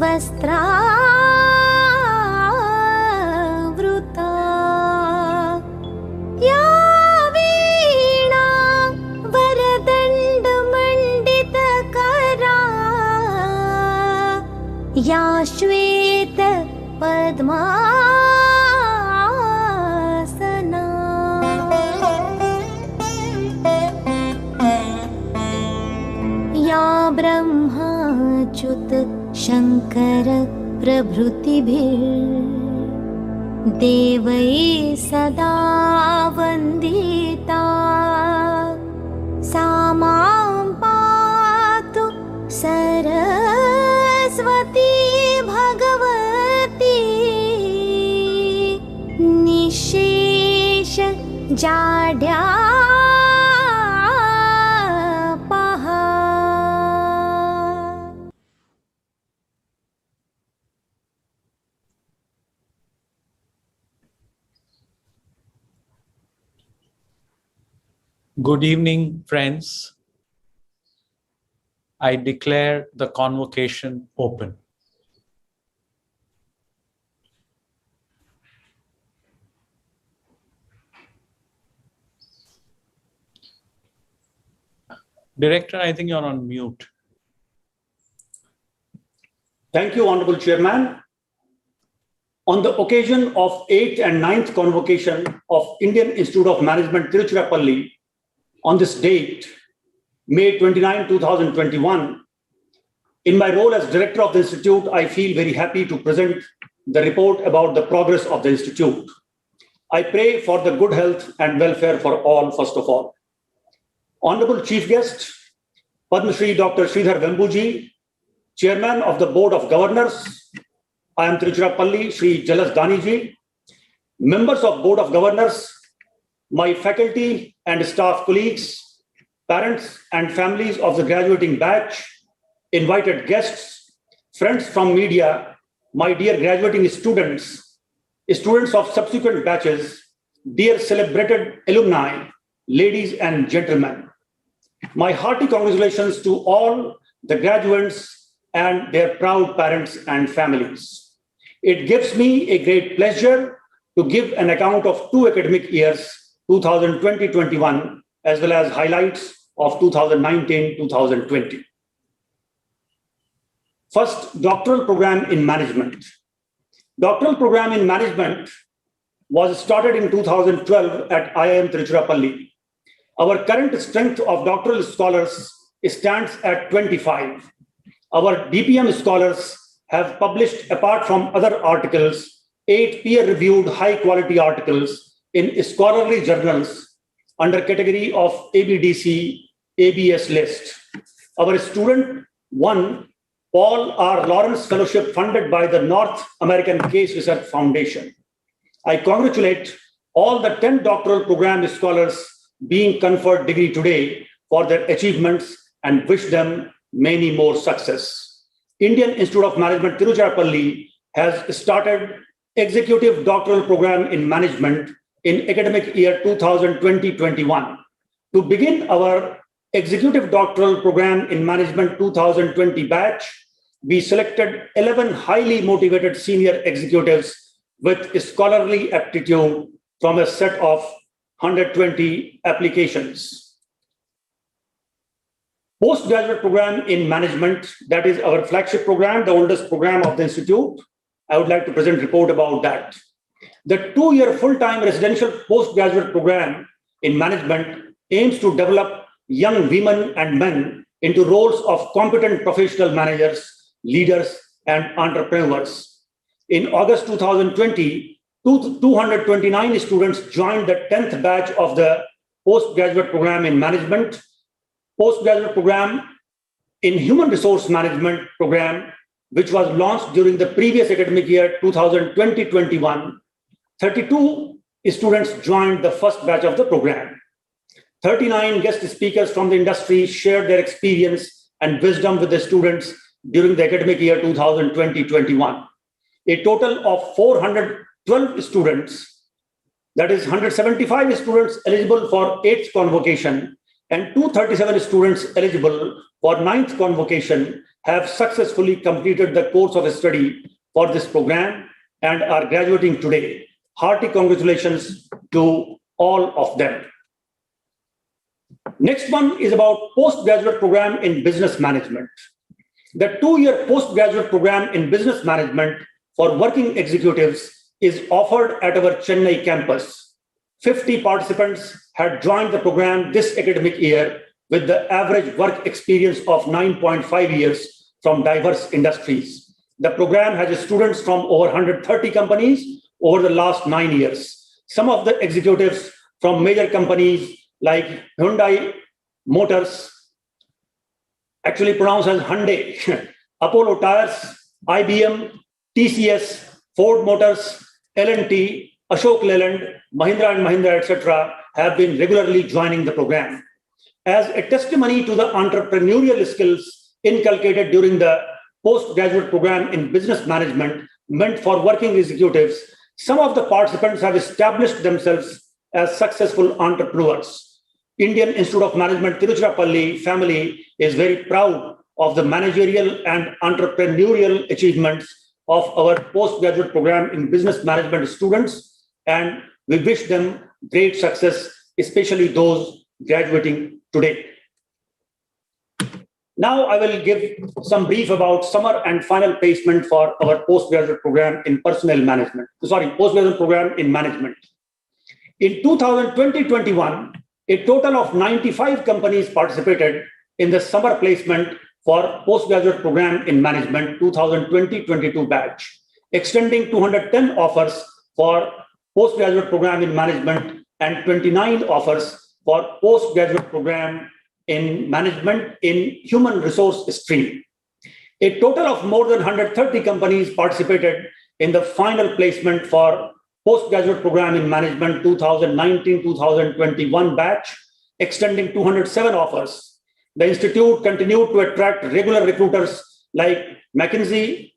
वस्त्रावृता या वीणा वरदण्डमण्डितकरा या श्वेत पद्मासना या ब्रह्माच्युत शङ्कर प्रभृतिभिर्देवैः सदा वन्दिता सा मां पातु Saraswati Bhagwati निःशेष जाड्या Good evening, friends. I declare the convocation open. Director, I think you're on mute. Thank you, Honorable Chairman. On the occasion of 8th and 9th convocation of Indian Institute of Management, Tiruchirappalli, on this date, May 29, 2021, in my role as director of the Institute, I feel very happy to present the report about the progress of the Institute. I pray for the good health and welfare for all, first of all. Honorable Chief Guest, Padma Shri Dr. Sridhar Vembuji, Chairman of the Board of Governors, IIM Trichy, Shri Jalas Daniji, members of Board of Governors, my faculty and staff colleagues, parents and families of the graduating batch, invited guests, friends from media, my dear graduating students, students of subsequent batches, dear celebrated alumni, ladies and gentlemen. My hearty congratulations to all the graduates and their proud parents and families. It gives me a great pleasure to give an account of 2 academic years, 2020-21, as well as highlights of 2019-2020. First, doctoral program in management. Doctoral program in management was started in 2012 at IIM Trichy. Our current strength of doctoral scholars stands at 25. Our DPM scholars have published, apart from other articles, 8 peer-reviewed high-quality articles in scholarly journals under category of ABDC ABS list. Our student won Paul R. Lawrence Fellowship funded by the North American Case Research Foundation. I congratulate all the 10 doctoral program scholars being conferred degree today for their achievements and wish them many more success. Indian Institute of Management Tiruchirappalli has started Executive Doctoral Program in Management in academic year 2020-21. To begin our Executive Doctoral Program in Management 2020 batch, we selected 11 highly motivated senior executives with scholarly aptitude from a set of 120 applications. Postgraduate Program in Management, that is our flagship program, the oldest program of the Institute. I would like to present a report about that. The 2-year full-time residential postgraduate program in management aims to develop young women and men into roles of competent professional managers, leaders, and entrepreneurs. In August 2020, 229 students joined the 10th batch of the postgraduate program in management, postgraduate program in human resource management program, which was launched during the previous academic year 2020-21, 32 students joined the first batch of the program. 39 guest speakers from the industry shared their experience and wisdom with the students during the academic year 2020-21. A total of 412 students, that is 175 students eligible for 8th convocation and 237 students eligible for 9th convocation, have successfully completed the course of study for this program and are graduating today. Hearty congratulations to all of them. Next one is about postgraduate program in business management. The 2-year postgraduate program in business management for working executives is offered at our Chennai campus. 50 participants had joined the program this academic year with the average work experience of 9.5 years from diverse industries. The program has students from over 130 companies over the last 9 years. Some of the executives from major companies like Hyundai Motors, actually pronounced as Hyundai, Apollo Tires, IBM, TCS, Ford Motors, L&T, Ashok Leyland, Mahindra and Mahindra, etc., have been regularly joining the program. As a testimony to the entrepreneurial skills inculcated during the postgraduate program in business management meant for working executives, some of the participants have established themselves as successful entrepreneurs. Indian Institute of Management Tiruchirappalli family is very proud of the managerial and entrepreneurial achievements of our postgraduate program in business management students, and we wish them great success, especially those graduating today. Now I will give some brief about summer and final placement for our postgraduate program in postgraduate program in management. In 2020-21, a total of 95 companies participated in the summer placement for postgraduate program in management 2020-22 batch, extending 210 offers for postgraduate program in management and 29 offers for postgraduate program in management in human resource stream. A total of more than 130 companies participated in the final placement for postgraduate program in management 2019-2021 batch, extending 207 offers. The institute continued to attract regular recruiters like McKinsey,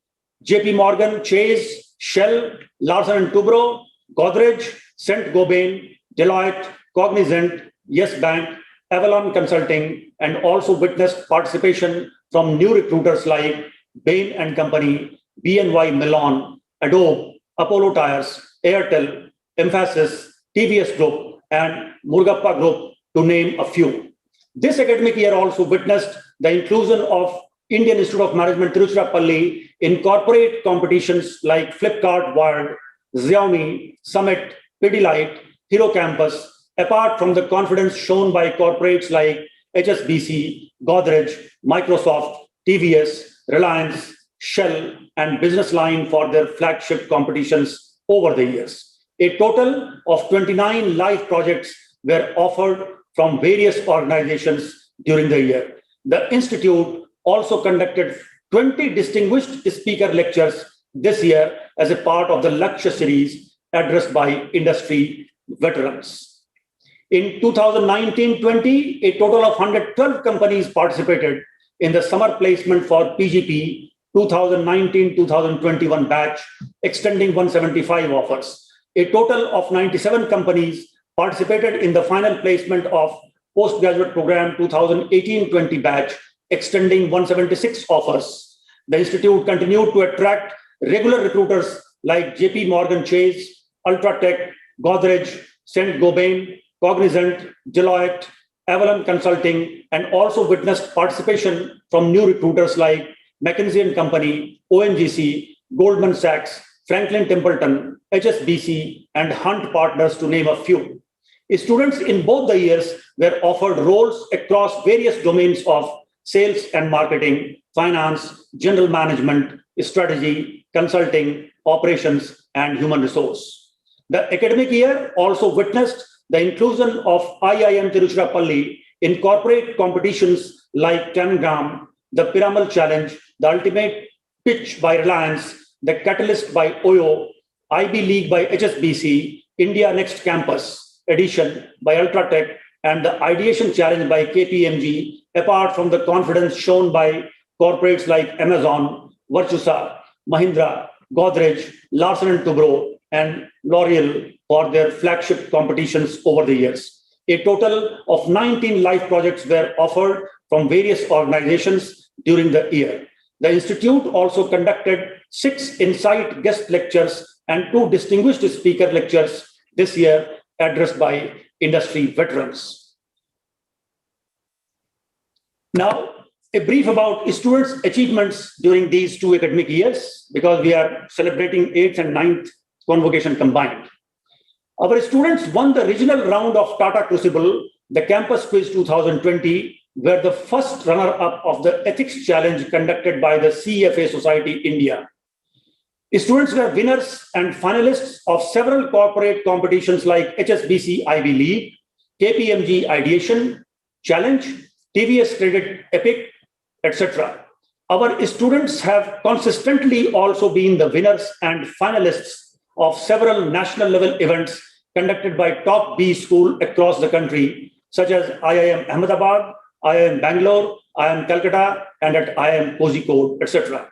JP Morgan, Chase, Shell, Larsen & Toubro, Godrej, Saint-Gobain, Deloitte, Cognizant, Yes Bank, Avalon Consulting, and also witnessed participation from new recruiters like Bain & Company, BNY Mellon, Adobe, Apollo Tires, Airtel, Emphasis, TVS Group, and Murugappa Group, to name a few. This academic year also witnessed the inclusion of Indian Institute of Management Tiruchirappalli in corporate competitions like Flipkart World, Xiaomi, Summit, Pidilite, Hero Campus, apart from the confidence shown by corporates like HSBC, Godrej, Microsoft, TVS, Reliance, Shell, and Business Line for their flagship competitions over the years. A total of 29 live projects were offered from various organizations during the year. The Institute also conducted 20 distinguished speaker lectures this year as a part of the lecture series addressed by industry veterans. In 2019-20, a total of 112 companies participated in the summer placement for PGP 2019-2021 batch, extending 175 offers. A total of 97 companies participated in the final placement of postgraduate program 2018-20 batch, extending 176 offers. The institute continued to attract regular recruiters like JP Morgan Chase, Ultratech, Godrej, Saint-Gobain, Cognizant, Deloitte, Avalon Consulting, and also witnessed participation from new recruiters like McKinsey & Company, ONGC, Goldman Sachs, Franklin Templeton, HSBC, and Hunt Partners, to name a few. Students in both the years were offered roles across various domains of sales and marketing, finance, general management, strategy, consulting, operations, and human resource. The academic year also witnessed the inclusion of IIM Tiruchirappalli in corporate competitions like 10 Gram, the Piramal Challenge, the Ultimate Pitch by Reliance, the Catalyst by OYO, IB League by HSBC, India Next Campus edition by Ultratech, and the Ideation Challenge by KPMG, apart from the confidence shown by corporates like Amazon, Virtusa, Mahindra, Godrej, Larsen & Toubro, and L'Oreal for their flagship competitions over the years. A total of 19 live projects were offered from various organizations during the year. The Institute also conducted 6 Insight guest lectures and 2 distinguished speaker lectures this year addressed by industry veterans. Now, a brief about students' achievements during these 2 academic years, because we are celebrating 8th and 9th Convocation combined. Our students won the regional round of Tata Crucible, the Campus Quiz 2020, were the first runner-up of the Ethics Challenge conducted by the CFA Society India. Students were winners and finalists of several corporate competitions like HSBC Ivy League, KPMG Ideation Challenge, TVS Credit Epic, etc. Our students have consistently also been the winners and finalists of several national level events conducted by top B schools across the country, such as IIM Ahmedabad, IIM Bangalore, IIM Calcutta, and at IIM Kozhikode, etc.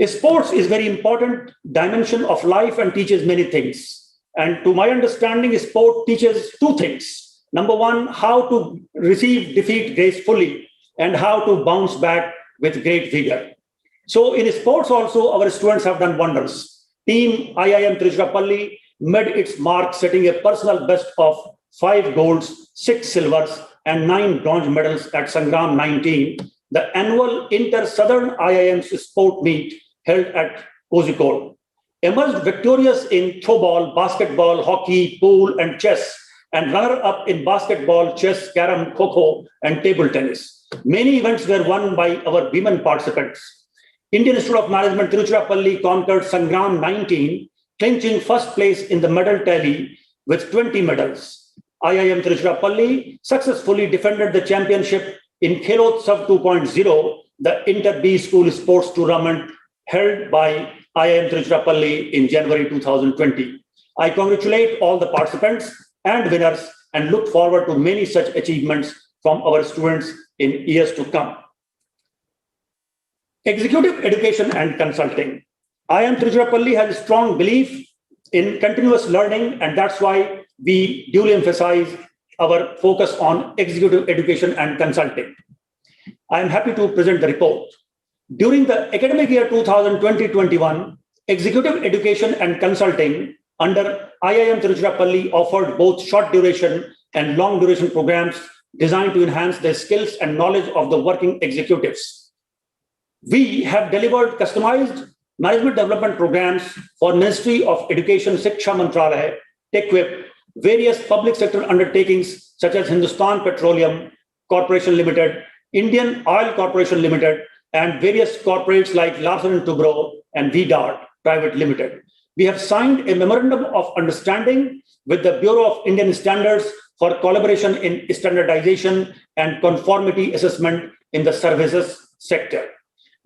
Sports is a very important dimension of life and teaches many things. And to my understanding, sport teaches 2 things. Number 1, how to receive defeat gracefully and how to bounce back with great vigor. So in sports also, our students have done wonders. Team IIM Triruchirappalli made its mark, setting a personal best of 5 golds, 6 silvers, and 9 bronze medals at Sangram 19, the annual Inter-Southern IIM's sport meet held at Kozhikode. Emerged victorious in throwball, basketball, hockey, pool, and chess, and runner-up in basketball, chess, carom, kho-kho, and table tennis. Many events were won by our women participants. Indian Institute of Management Tiruchirappalli conquered Sangram 19, clinching first place in the medal tally with 20 medals. IIM Tiruchirappalli successfully defended the championship in Khelotsav 2.0, the Inter-B School Sports Tournament held by IIM Tiruchirappalli in January 2020. I congratulate all the participants and winners and look forward to many such achievements from our students in years to come. Executive education and consulting. IIM Tiruchirappalli has a strong belief in continuous learning, and that's why we duly emphasize our focus on executive education and consulting. I am happy to present the report. During the academic year 2020-21, executive education and consulting under IIM Tiruchirappalli offered both short duration and long duration programs designed to enhance the skills and knowledge of the working executives. We have delivered customized management development programs for Ministry of Education Shiksha Mantralaya, TechWhip, various public sector undertakings such as Hindustan Petroleum Corporation Limited, Indian Oil Corporation Limited, and various corporates like Larsen & Toubro and VDART Private Limited. We have signed a memorandum of understanding with the Bureau of Indian Standards for collaboration in standardization and conformity assessment in the services sector.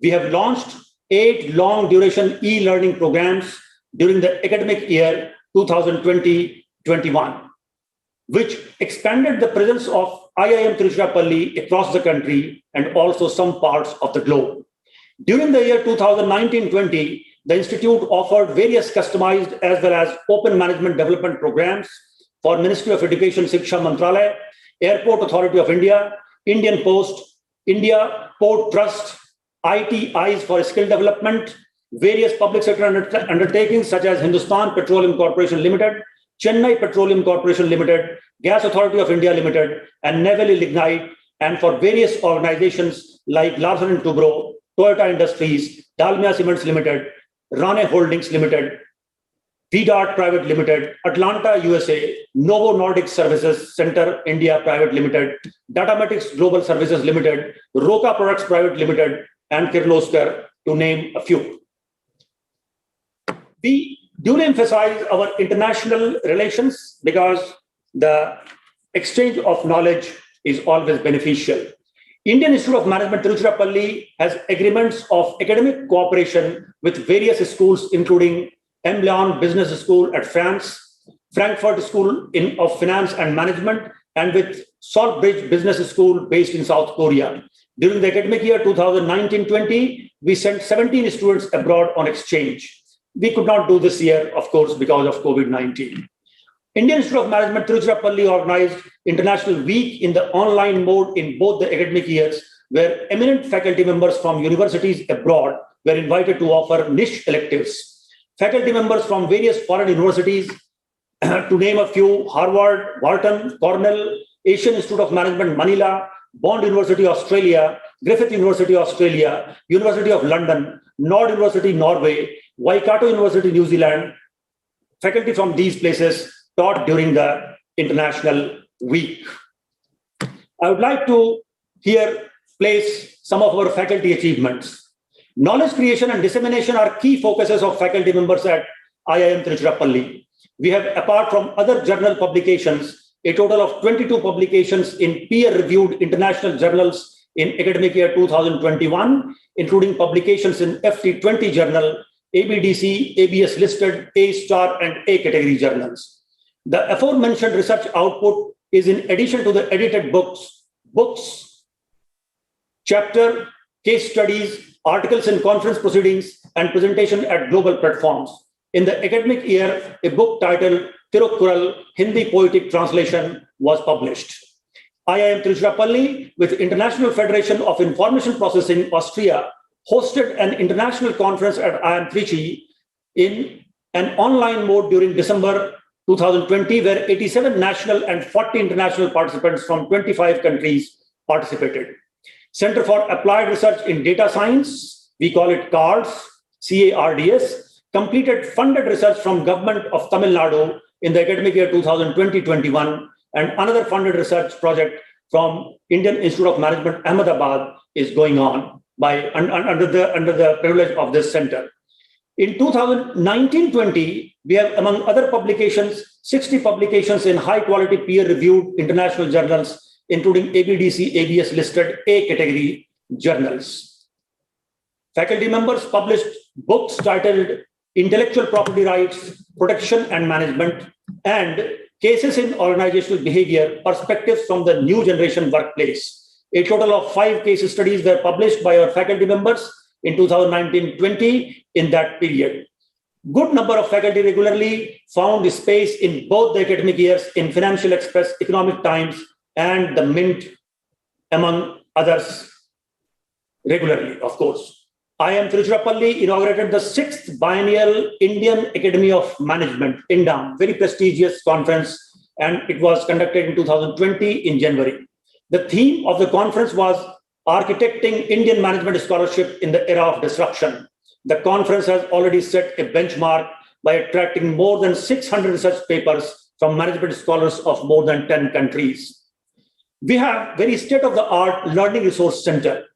We have launched 8 long duration e-learning programs during the academic year 2020-21, which expanded the presence of IIM Tiruchirappalli across the country and also some parts of the globe. During the year 2019-20, the Institute offered various customized as well as open management development programs for Ministry of Education Shiksha Mantralaya, Airport Authority of India, Indian Post, India Port Trust, ITIs for skill development, various public sector undertakings such as Hindustan Petroleum Corporation Limited, Chennai Petroleum Corporation Limited, Gas Authority of India Limited, and Naval Lignite, and for various organizations like Larsen & Toubro, Toyota Industries, Dalmia Cements Limited, Rane Holdings Limited, VDART Private Limited, Atlanta, USA, Novo Nordic Services Center India Private Limited, Datamatics Global Services Limited, Roca Products Private Limited, and Kirloskar, to name a few. We duly emphasize our international relations because the exchange of knowledge is always beneficial. Indian Institute of Management Tiruchirappalli has agreements of academic cooperation with various schools, including M. Leon Business School at France, Frankfurt School of Finance and Management, and with Saltbridge Business School based in South Korea. During the academic year 2019-20, we sent 17 students abroad on exchange. We could not do this year, of course, because of COVID-19. Indian Institute of Management Tiruchirappalli organized International Week in the online mode in both the academic years, where eminent faculty members from universities abroad were invited to offer niche electives. Faculty members from various foreign universities, to name a few: Harvard, Wharton, Cornell, Asian Institute of Management, Manila, Bond University, Australia, Griffith University, Australia, University of London, Nord University, Norway, Waikato University, New Zealand. Faculty from these places taught during the International Week. I would like to here place some of our faculty achievements. Knowledge creation and dissemination are key focuses of faculty members at IIM Trichy. We have, apart from other journal publications, a total of 22 publications in peer-reviewed international journals in academic year 2021, including publications in FT20 journal, ABDC, ABS listed, A-star, and A category journals. The aforementioned research output is in addition to the edited books, chapter, case studies, articles in conference proceedings, and presentation at global platforms. In the academic year, a book titled Tiruchirappalli, Hindi Poetic Translation, was published. IIM Trichy, with International Federation of Information Processing, Austria, hosted an international conference at IIM Trichy in an online mode during December 2020, where 87 national and 40 international participants from 25 countries participated. Center for Applied Research in Data Science, we call it CARDS, CARDS, completed funded research from Government of Tamil Nadu in the academic year 2020-21, and another funded research project from Indian Institute of Management, Ahmedabad, is going on under the privilege of this center. In 2019-20, we have, among other publications, 60 publications in high-quality peer-reviewed international journals, including ABDC, ABS listed A category journals. Faculty members published books titled Intellectual Property Rights, Protection and Management, and Cases in Organizational Behavior, Perspectives from the New Generation Workplace. A total of 5 case studies were published by our faculty members in 2019-20 in that period. Good number of faculty regularly found space in both the academic years in Financial Express, Economic Times, and the Mint, among others, regularly, of course. IIM Trichy inaugurated the 6th Biennial Indian Academy of Management, INDAM, very prestigious conference, and it was conducted in 2020 in January. The theme of the conference was Architecting Indian Management Scholarship in the Era of Disruption. The conference has already set a benchmark by attracting more than 600 research papers from management scholars of more than 10 countries. We have very state-of-the-art Learning Resource Center,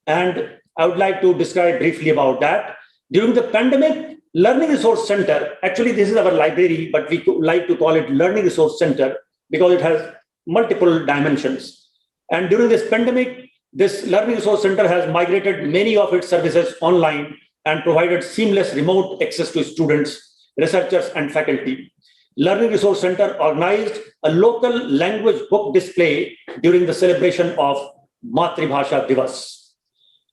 and I would like to describe briefly about that. During the pandemic, Learning Resource Center, actually this is our library, but we like to call it Learning Resource Center because it has multiple dimensions. And during this pandemic, this Learning Resource Center has migrated many of its services online and provided seamless remote access to students, researchers, and faculty. Learning Resource Center organized a local language book display during the celebration of Matribhasha Divas.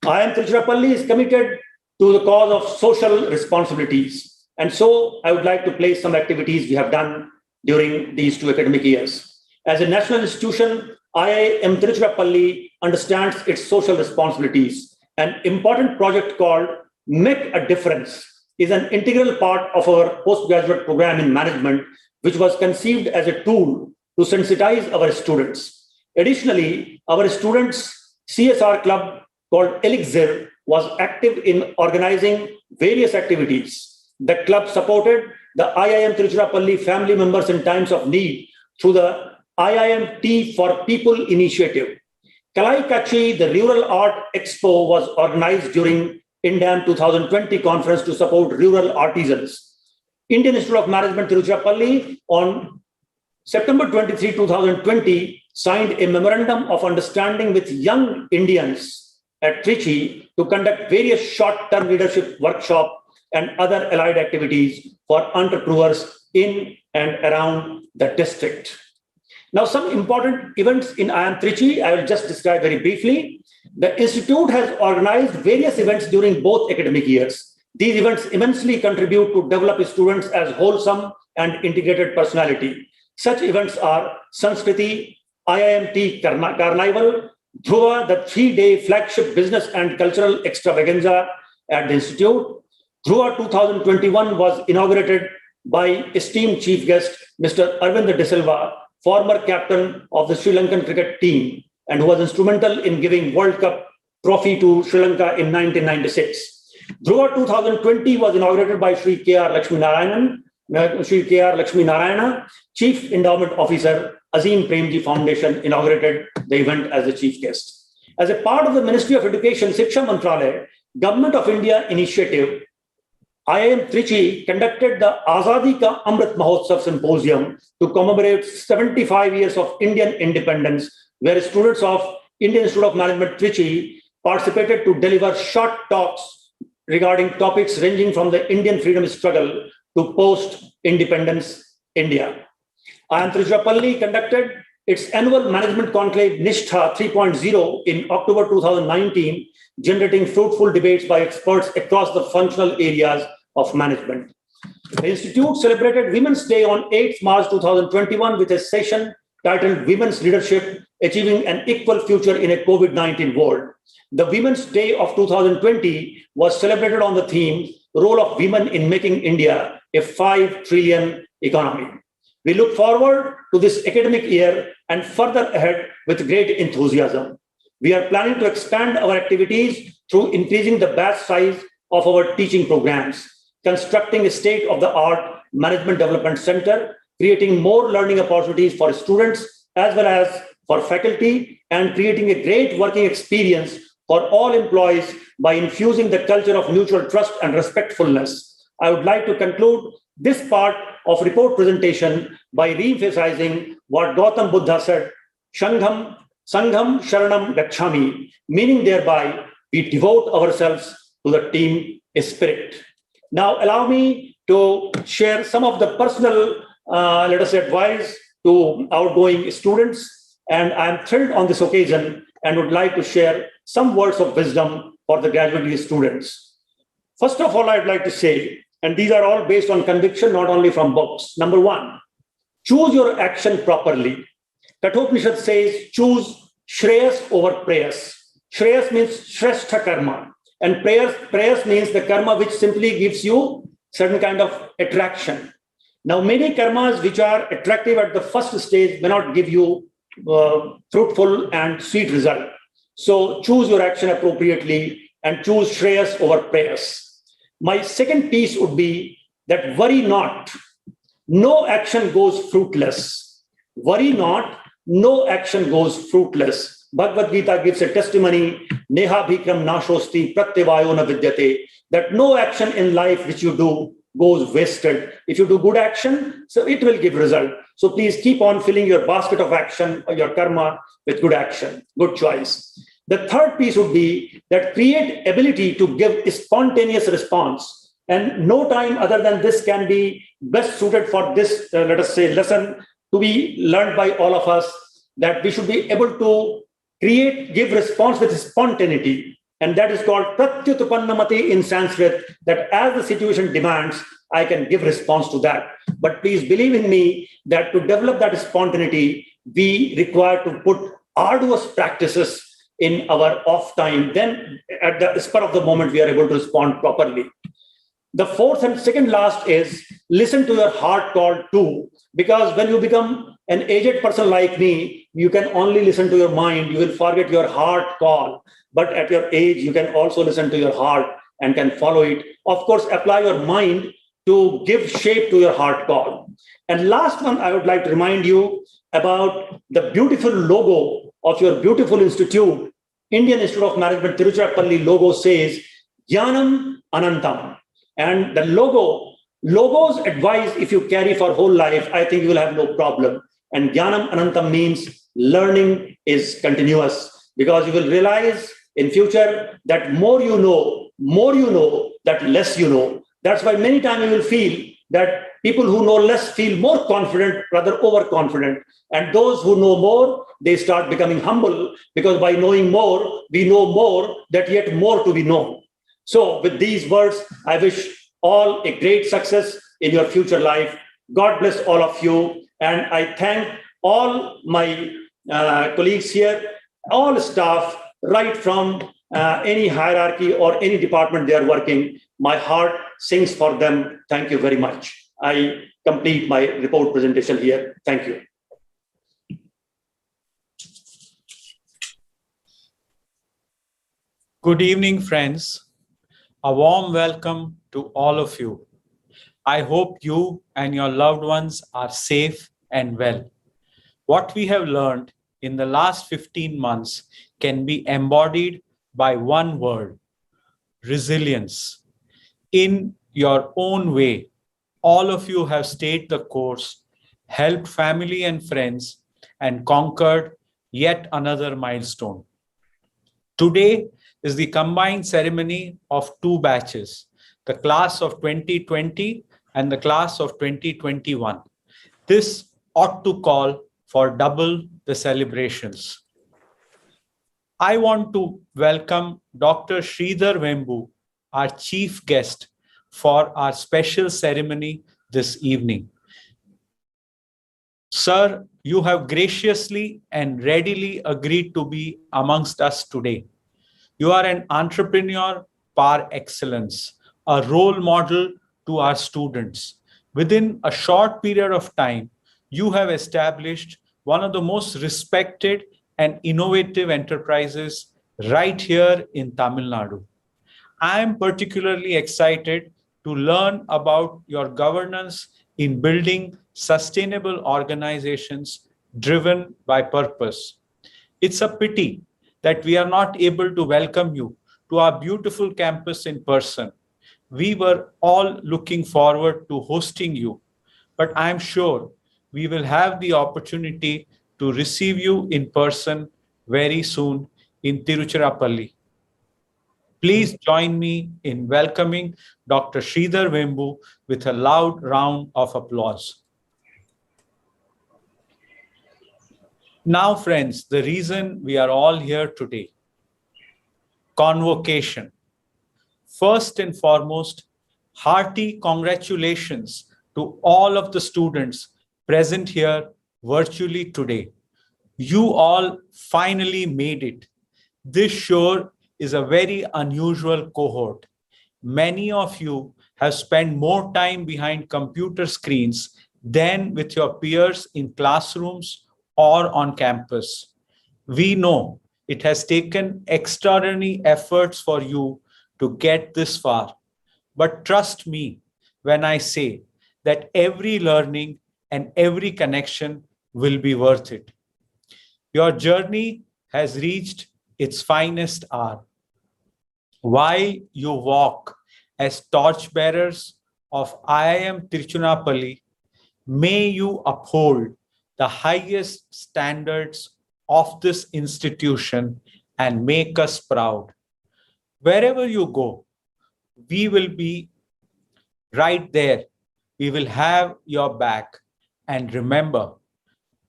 IIM Trichy is committed to the cause of social responsibilities. And so I would like to place some activities we have done during these 2 academic years. As a national institution, IIM Trichy understands its social responsibilities. An important project called Make a Difference is an integral part of our postgraduate program in management, which was conceived as a tool to sensitize our students. Additionally, our students' CSR club called Elixir was active in organizing various activities. The club supported the IIM Trichy family members in times of need through the IIM Tea for People initiative. Kalaikachi, the Rural Art Expo, was organized during INDAM 2020 conference to support rural artisans. Indian Institute of Management Tiruchirappalli on September 23, 2020, signed a memorandum of understanding with young Indians at Trichy to conduct various short-term leadership workshops and other allied activities for entrepreneurs in and around the district. Now, some important events in IIM Trichy, I will just describe very briefly. The institute has organized various events during both academic years. These events immensely contribute to develop students as wholesome and integrated personality. Such events are Sanskriti, IIMT Carnival, Dhruva, the 3-day flagship business and cultural extravaganza at the institute. Dhruva 2021 was inaugurated by esteemed chief guest, Mr. Arvind De Silva, former captain of the Sri Lankan cricket team, and who was instrumental in giving World Cup trophy to Sri Lanka in 1996. Dhruva 2020 was inaugurated by Sri K.R. Lakshmi Narayana, Chief Endowment Officer, Azim Premji Foundation inaugurated the event as the chief guest. As a part of the Ministry of Education, Shiksha Mantralaya, Government of India initiative, IIM Trichy conducted the Azadi Ka Amrit Mahotsav Symposium to commemorate 75 years of Indian independence, where students of Indian Institute of Management Trichy participated to deliver short talks regarding topics ranging from the Indian freedom struggle to post-independence India. IIM Tiruchirappalli conducted its annual management conclave Nishtha 3.0 in October 2019, generating fruitful debates by experts across the functional areas of management. The Institute celebrated Women's Day on 8th March 2021 with a session titled Women's Leadership, Achieving an Equal Future in a COVID-19 World. The Women's Day of 2020 was celebrated on the theme, Role of Women in Making India a 5 trillion economy. We look forward to this academic year and further ahead with great enthusiasm. We are planning to expand our activities through increasing the batch size of our teaching programs, constructing a state-of-the-art management development center, creating more learning opportunities for students as well as for faculty, and creating a great working experience for all employees by infusing the culture of mutual trust and respectfulness. I would like to conclude this part of report presentation by re-emphasizing what Gautam Buddha said, Sangham Sharanam Gacchami, meaning thereby we devote ourselves to the team spirit. Now, allow me to share some of the personal, advice to outgoing students. And I'm thrilled on this occasion and would like to share some words of wisdom for the graduate students. First of all, I'd like to say, and these are all based on conviction, not only from books. Number one, choose your action properly. Kathopanishad says, choose Shreyas over Prayas. Shreyas means Shrestha Karma. And prayers means the karma which simply gives you certain kind of attraction. Now, many karmas which are attractive at the first stage may not give you fruitful and sweet result. So choose your action appropriately and choose Shreyas over Prayas. My second piece would be that worry not. No action goes fruitless. Worry not. No action goes fruitless. Bhagavad Gita gives a testimony, Neha Bhikram Nashosti Pratyavayo na Vidyate, that no action in life which you do goes wasted. If you do good action, so it will give result. So please keep on filling your basket of action or your karma with good action, good choice. The third piece would be that create ability to give a spontaneous response. And no time other than this can be best suited for this, let us say, lesson to be learned by all of us, that we should be able to give response with spontaneity. And that is called pratyutpannamati in Sanskrit, that as the situation demands, I can give response to that. But please believe in me that to develop that spontaneity, we require to put arduous practices in our off time. Then at the spur of the moment, we are able to respond properly. The fourth and second last is listen to your heart call too, because when you become an aged person like me, you can only listen to your mind. You will forget your heart call. But at your age, you can also listen to your heart and can follow it. Of course, apply your mind to give shape to your heart call. And last one, I would like to remind you about the beautiful logo of your beautiful institute. Indian Institute of Management Tiruchirappalli logo says, Jnanam Anantam. And the logos advice, if you carry for whole life, I think you will have no problem. And Jnanam Anantam means learning is continuous, because you will realize in future that more you know, that less you know. That's why many times you will feel that people who know less feel more confident, rather overconfident. And those who know more, they start becoming humble, because by knowing more, we know more, that yet more to be known. So with these words, I wish all a great success in your future life. God bless all of you. And I thank all my colleagues here, all staff, right from any hierarchy or any department they are working. My heart sings for them. Thank you very much. I complete my report presentation here. Thank you. Good evening, friends. A warm welcome to all of you. I hope you and your loved ones are safe and well. What we have learned in the last 15 months can be embodied by one word: resilience. In your own way, all of you have stayed the course, helped family and friends, and conquered yet another milestone. Today is the combined ceremony of two batches, the class of 2020 and the class of 2021. This ought to call for double the celebrations. I want to welcome Dr. Sridhar Vembu, our chief guest, for our special ceremony this evening. Sir, you have graciously and readily agreed to be amongst us today. You are an entrepreneur par excellence, a role model to our students. Within a short period of time, you have established one of the most respected and innovative enterprises right here in Tamil Nadu. I am particularly excited to learn about your governance in building sustainable organizations driven by purpose. It's a pity that we are not able to welcome you to our beautiful campus in person. We were all looking forward to hosting you, but I'm sure we will have the opportunity to receive you in person very soon in Tiruchirappalli. Please join me in welcoming Dr. Sridhar Vembu with a loud round of applause. Now, friends, the reason we are all here today: Convocation. First and foremost, hearty congratulations to all of the students present here virtually today. You all finally made it. This sure is a very unusual cohort. Many of you have spent more time behind computer screens than with your peers in classrooms or on campus. We know it has taken extraordinary efforts for you to get this far. But trust me when I say that every learning and every connection will be worth it. Your journey has reached its finest hour. While you walk as torchbearers of IIM Trichy, may you uphold the highest standards of this institution and make us proud. Wherever you go, we will be right there. We will have your back. And remember,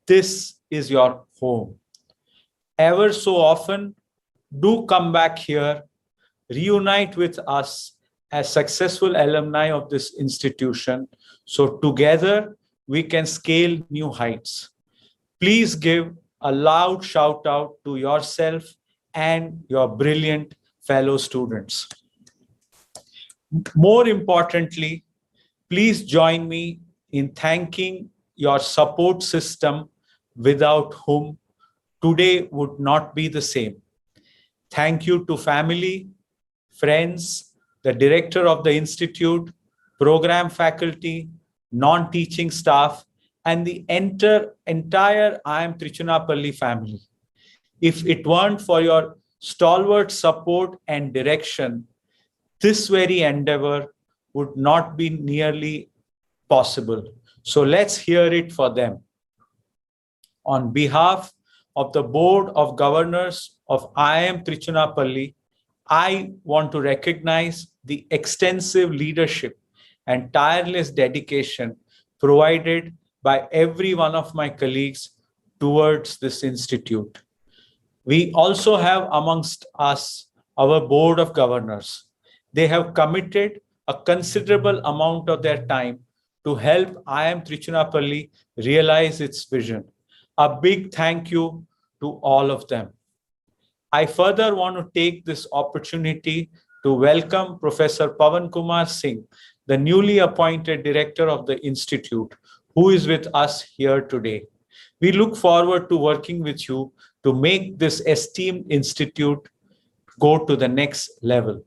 this is your home. Ever so often, do come back here, reunite with us as successful alumni of this institution, so together we can scale new heights. Please give a loud shout out to yourself and your brilliant fellow students. More importantly, please join me in thanking your support system, without whom today would not be the same. Thank you to family, friends, the director of the institute, program faculty, non-teaching staff, and the entire IIM Trichy family. If it weren't for your stalwart support and direction, this very endeavor would not be nearly possible. So let's hear it for them. on behalf of the Board of Governors of IIM Trichy, I want to recognize the extensive leadership and tireless dedication provided by every one of my colleagues towards this institute. We also have amongst us our Board of Governors. They have committed a considerable amount of their time to help IIM Tiruchirappalli realize its vision. A big thank you to all of them. I further want to take this opportunity to welcome Professor Pawan Kumar Singh, the newly appointed director of the Institute, who is with us here today. We look forward to working with you to make this esteemed institute go to the next level.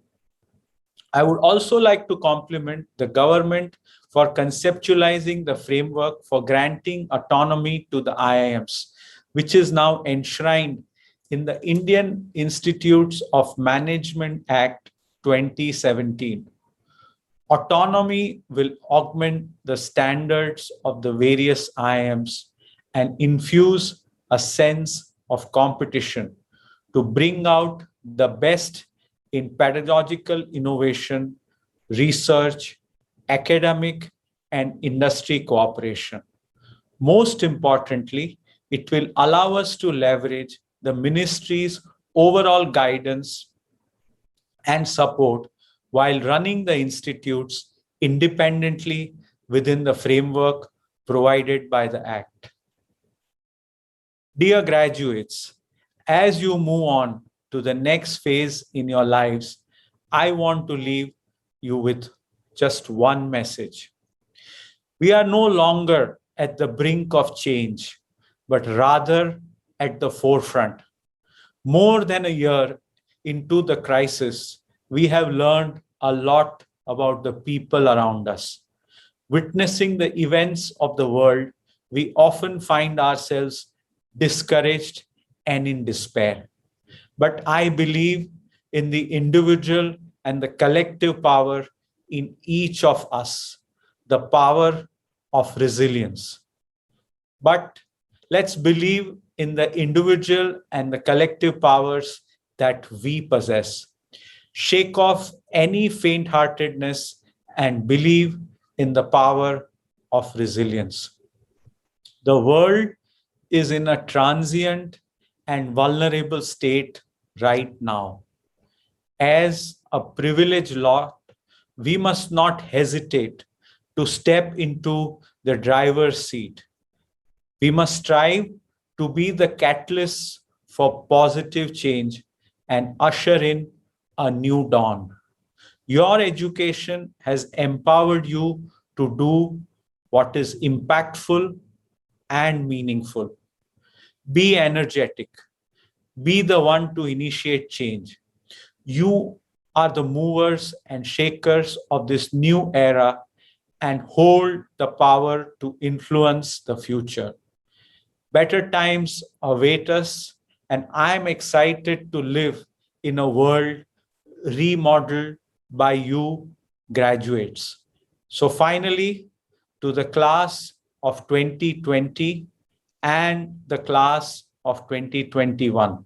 I would also like to compliment the government for conceptualizing the framework for granting autonomy to the IIMs, which is now enshrined in the Indian Institutes of Management Act 2017. Autonomy will augment the standards of the various IIMs and infuse a sense of competition to bring out the best in pedagogical innovation, research, academic, and industry cooperation. Most importantly, it will allow us to leverage the ministry's overall guidance and support while running the institutes independently within the framework provided by the Act. Dear graduates, as you move on to the next phase in your lives, I want to leave you with just one message. We are no longer at the brink of change, but rather at the forefront. More than a year into the crisis, we have learned a lot about the people around us. Witnessing the events of the world, we often find ourselves discouraged and in despair. But I believe in the individual and the collective power in each of us, the power of resilience. But let's believe in the individual and the collective powers that we possess. Shake off any faint-heartedness and believe in the power of resilience. The world is in a transient and vulnerable state right now. As a privileged lot, we must not hesitate to step into the driver's seat. We must strive to be the catalyst for positive change and usher in a new dawn. Your education has empowered you to do what is impactful and meaningful. Be energetic. Be the one to initiate change. You are the movers and shakers of this new era and hold the power to influence the future. Better times await us, and I'm excited to live in a world remodeled by you graduates. So finally, to the class of 2020 and the class of 2021,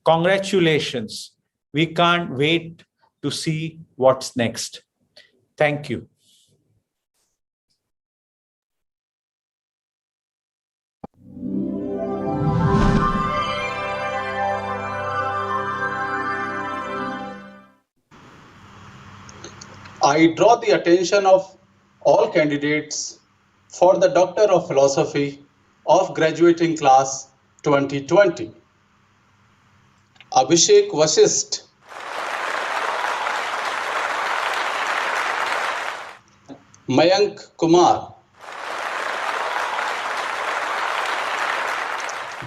congratulations. We can't wait to see what's next. Thank you. I draw the attention of all candidates for the Doctor of Philosophy of graduating class 2020. Abhishek Vasist, Mayank Kumar,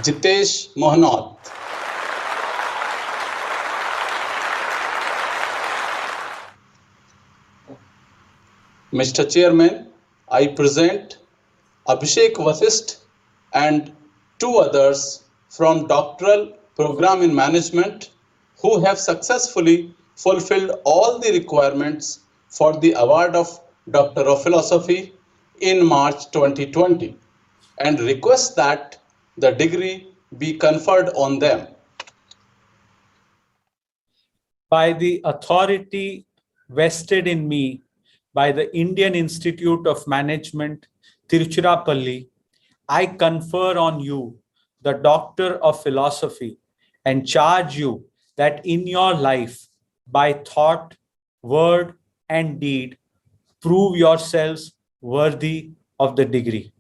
Jitesh Mohanot, Mr. Chairman, I present Abhishek Vasist and two others from doctoral program in management who have successfully fulfilled all the requirements for the award of Doctor of Philosophy in March 2020 and request that the degree be conferred on them. By the authority vested in me by the Indian Institute of Management, Tiruchirappalli, I confer on you the Doctor of Philosophy and charge you that in your life, by thought, word, and deed, prove yourselves worthy of the degree.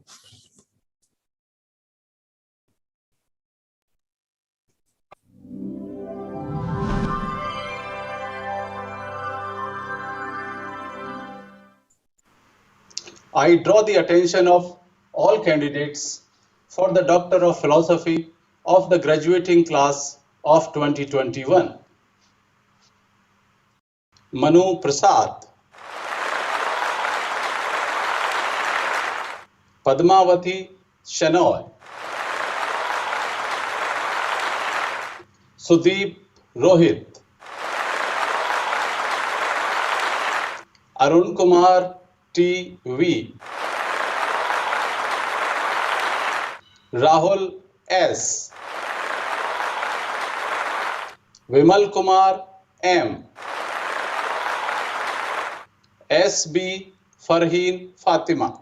I draw the attention of all candidates for the Doctor of Philosophy of the graduating class of 2021. Manu Prasad, Padmavati Shenoy, Sudeep Rohit, Arun Kumar T.V., Rahul S., Vimal Kumar M., S.B. Farheen Fatima.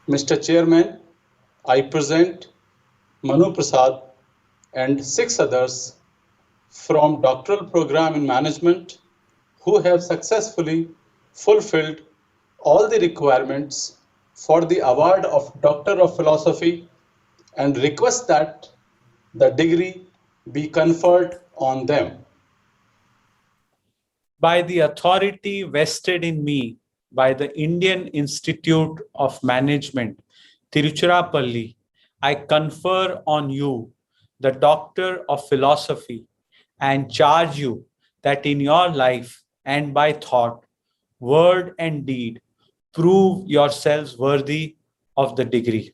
Mr. Chairman, I present Manu Prasad and 6 others from doctoral program in management who have successfully fulfilled all the requirements for the award of Doctor of Philosophy and request that the degree be conferred on them. By the authority vested in me by the Indian Institute of Management, Tiruchirappalli, I confer on you the Doctor of Philosophy and charge you that in your life and by thought, word, and deed, prove yourselves worthy of the degree.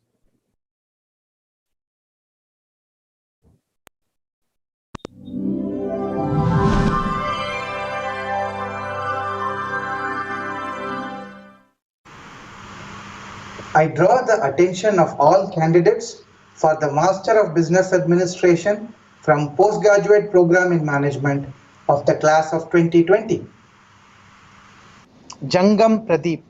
I draw the attention of all candidates for the Master of Business Administration from Postgraduate Program in Management of the class of 2020. Jangam Pradeep,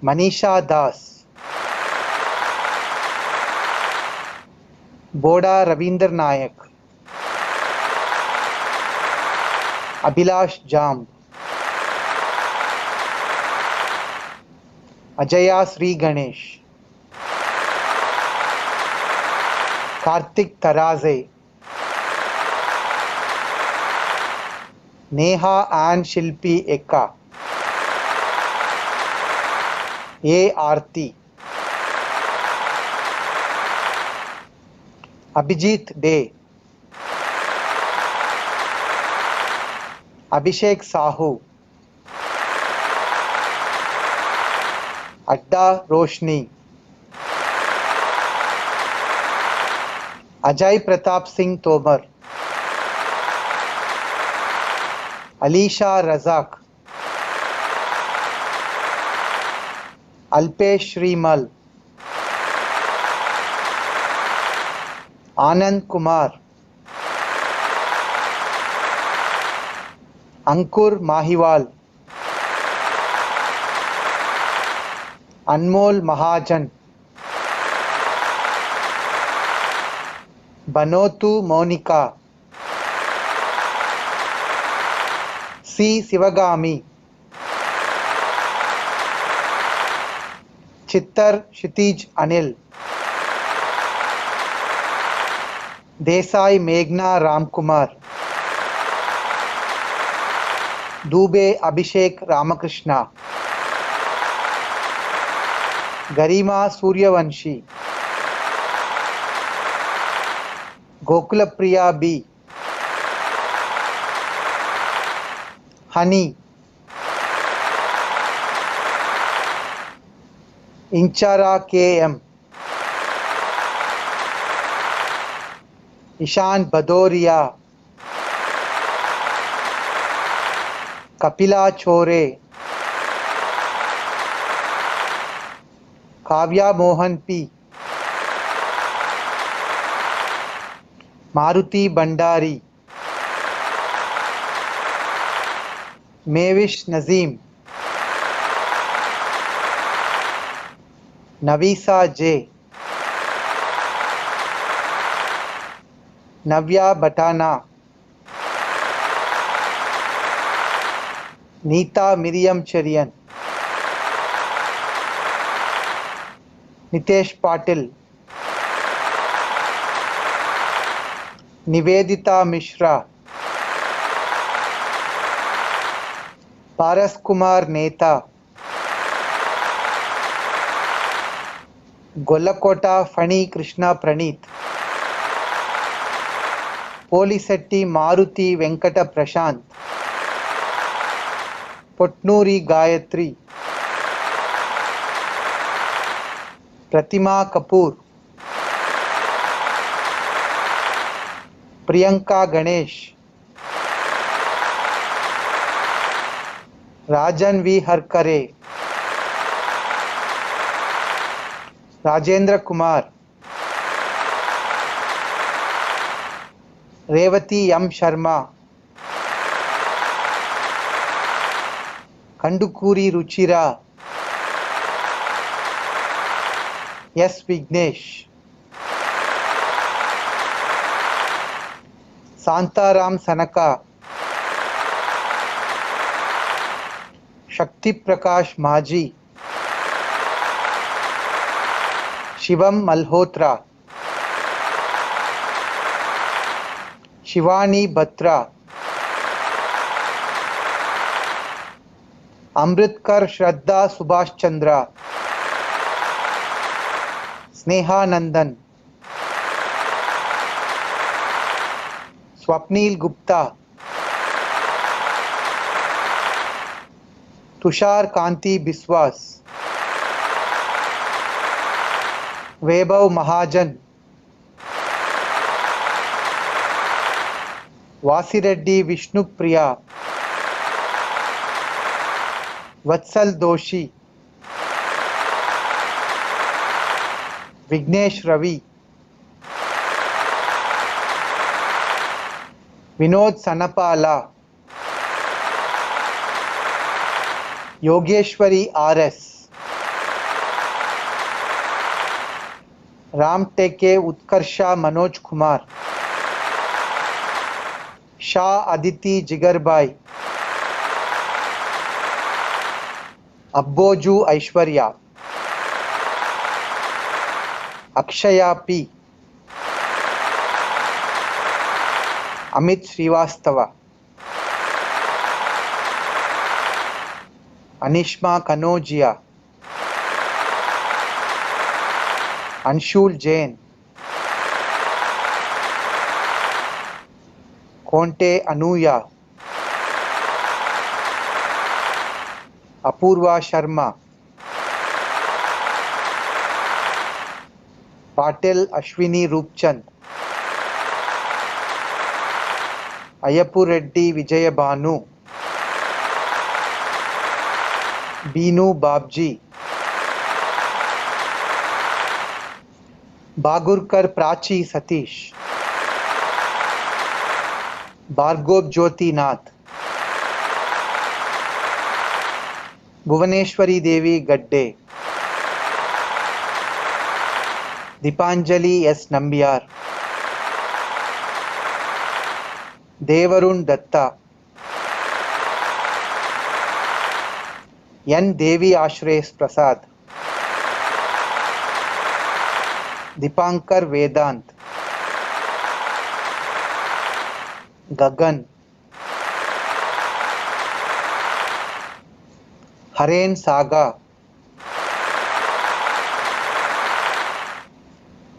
Manisha Das, Boda Ravinder Nayak, Abhilash Jamb, Ajaya Sri Ganesh, Kartik Taraze, Neha Ann Shilpi Ekka, A. Aarti, Abhijit De, Abhishek Sahu, Adda Roshni, Ajay Pratap Singh Tomar, Alisha Razak, Alpesh Shrimal, Anand Kumar, Ankur Mahiwal, Anmol Mahajan, Banotu Monica, C. Sivagami, Chittar Kshitij Anil, Desai Meghna Ramkumar, Dubey Abhishek Ramakrishna, Garima Suryavanshi, Gokulapriya B, Honey, Inchara KM, Ishan Badoria, Kapila Chore, Kavya Mohan P, Maruti Bandari, Mavish Nazim, Navisa J, Navya Batana, Neeta Miriam Cherian, Nitesh Patil, Nivedita Mishra, Paras Kumar Neta, Golakota Fani Krishna Praneeth, Polisetti Maruti Venkata Prashant, Potnuri Gayatri, Pratima Kapoor, Priyanka Ganesh, Rajan V. Harkare, Rajendra Kumar, Revati M. Sharma, Kandukuri Ruchira, S. Vignesh, Santaram Sanaka, Shakti Prakash Maji, Shivam Malhotra, Shivani Batra, Amritkar Shraddha Subhash Chandra, Sneha Nandan, Swapnil Gupta, Tushar Kanti Biswas, Vaibhav Mahajan, Vasireddy Vishnupriya, Vatsal Doshi, Vignesh Ravi, Vinod Sanapala, Yogeshwari RS, Ram Teke Utkarsha Manoj Kumar, Shah Aditi Jigarbai, Abboju Aishwarya, Akshaya P, Amit Srivastava, Anishma Kanojia, Anshul Jain, Konte Anuya, Apurva Sharma, Patel Ashwini Rupchand, Ayapur Reddy Vijayabhanu, Binu Babji, Bagurkar Prachi Satish, Bhargov Jyoti Nath, Bhuvaneshwari Devi Gadde, Dipanjali S. Nambiar, Devarun Datta, N. Devi Ashres Prasad, Dipankar Vedant, Gagan, Haren Saga,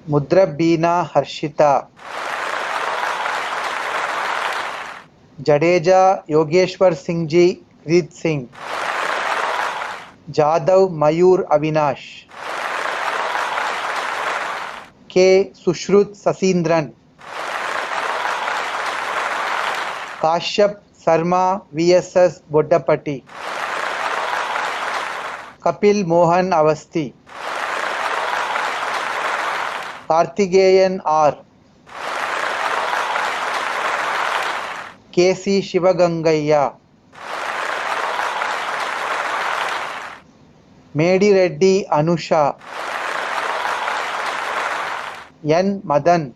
Mudrabina Harshita, Jadeja Yogeshwar Singh Ji Rid Singh, Jadav Mayur Avinash, K. Sushrut Sasindran, Kashyap Sarma VSS Boddapatti, Kapil Mohan Avasti, Kartigeyan R, KC Shivagangayya, Medi Reddy Anusha, N Madan,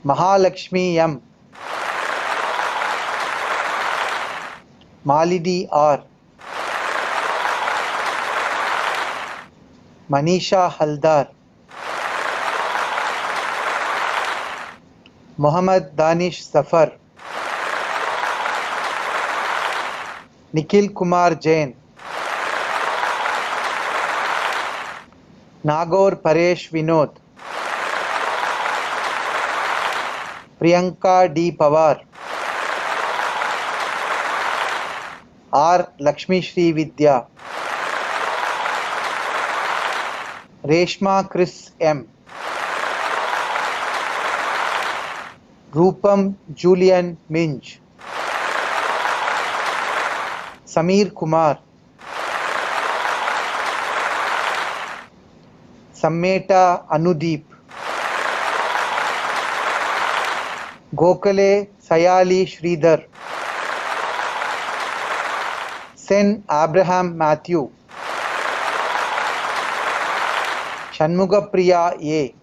Mahalakshmi M, Malidi R, Manisha Haldar, Muhammad Danish Zafar, Nikhil Kumar Jain, Nagore Paresh Vinod, Priyanka D. Pawar, R. Lakshmi Shri Vidya, Reshma Chris M, Rupam Julian Minj, Samir Kumar, Sammeta Anudeep, Gokale Sayali Sridhar, Sen Abraham Matthew, Shanmugapriya A,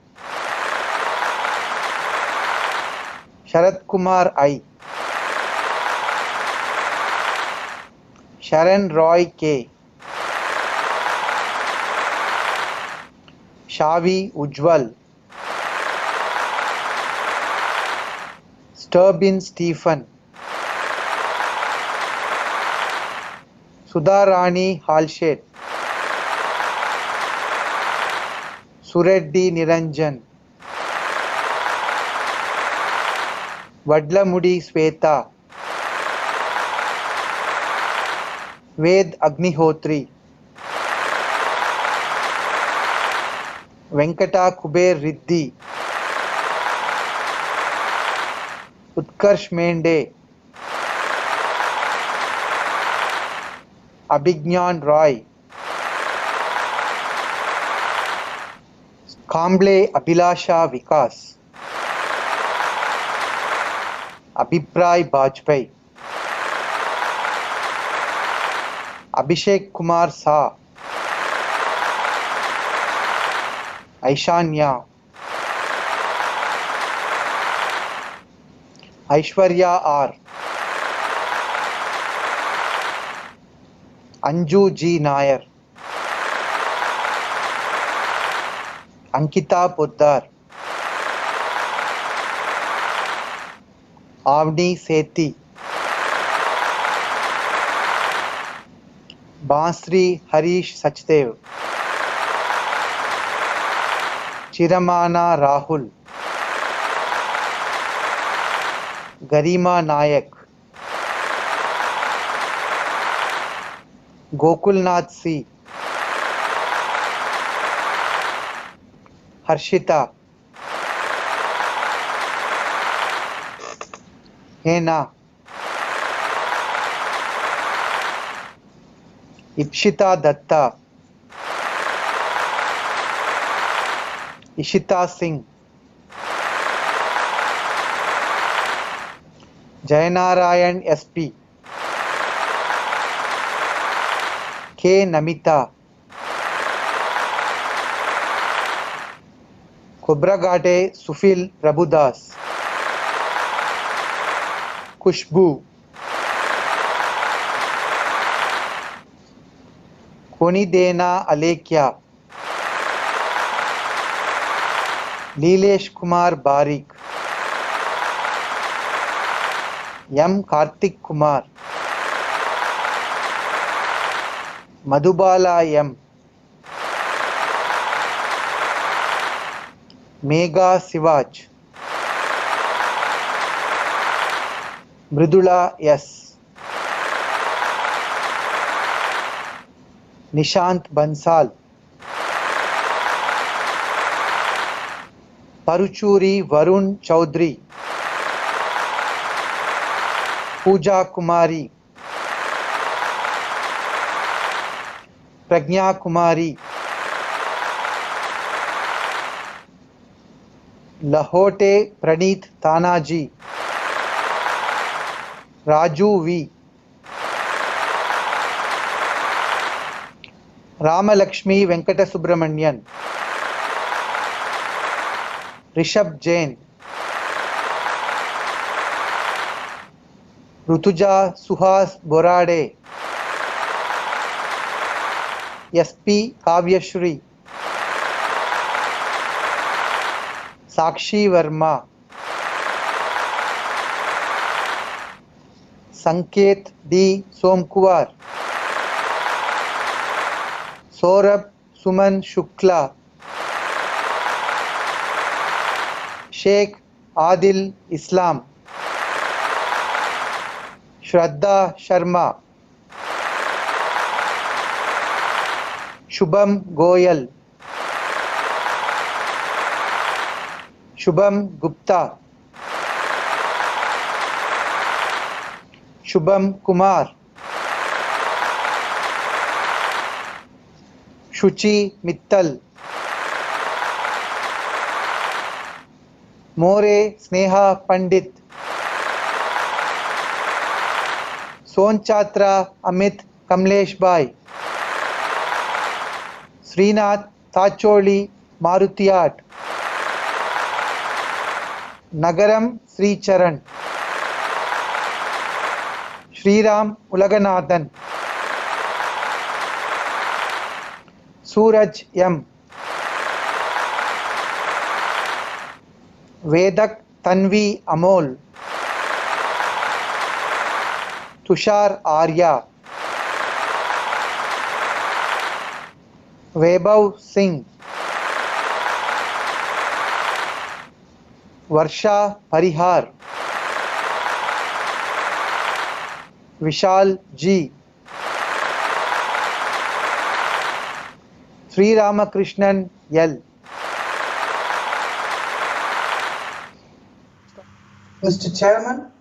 Sharat Kumar I, Sharon Roy K, Shavi Ujwal, Sturbin Stephen, Sudharani Halshet, Sureddy Niranjan, Vadlamudi Sweta, Ved Agnihotri, Venkata Kuber Riddhi, Utkarsh Mende, Abhignan Roy, Kamble Abhilasha Vikas, Abhipray Bajpai, Abhishek Kumar Sa, Aishanya, Aishwarya R, Anju G. Nair, Ankita Poddar, Avni Sethi, Bansri Harish Sachdev, Chiramana Rahul, Garima Nayak, Gokulnath C, Harshita, Hena, Ipshita Datta, Ishita Singh, Jayanarayan SP, K. Namita, Kobragade Sufil Prabhudas, Kushbu, Konidena Alekia, Leelesh Kumar Barik, M. Kartik Kumar, Madhubala M, Megha Sivaj, Mridula S, Nishant Bansal, Paruchuri Varun Chaudhary, Pooja Kumari, Pragnya Kumari, Lahote Praneeth Tanaji, Raju V, Ramalakshmi Venkata Subramanian, Rishabh Jain, Rutuja Suhas Borade, SP Kavyashri, Sakshi Verma, Sanket D. Somkuar, Saurabh Suman Shukla, Sheikh Adil Islam, Shraddha Sharma, Shubham Goyal, Shubham Gupta, Shubham Kumar, Shuchi Mittal, More Sneha Pandit, Sonchatra Amit Kamlesh Bhai, Srinath Tacholi Marutiyat, Nagaram Sri Charan, Sriram Ulaganathan, Suraj M, Vedak Tanvi Amol, Tushar Arya, Vaibhav Singh, Varsha Parihar, Vishal G, Sri Ramakrishnan L. Mr. Chairman,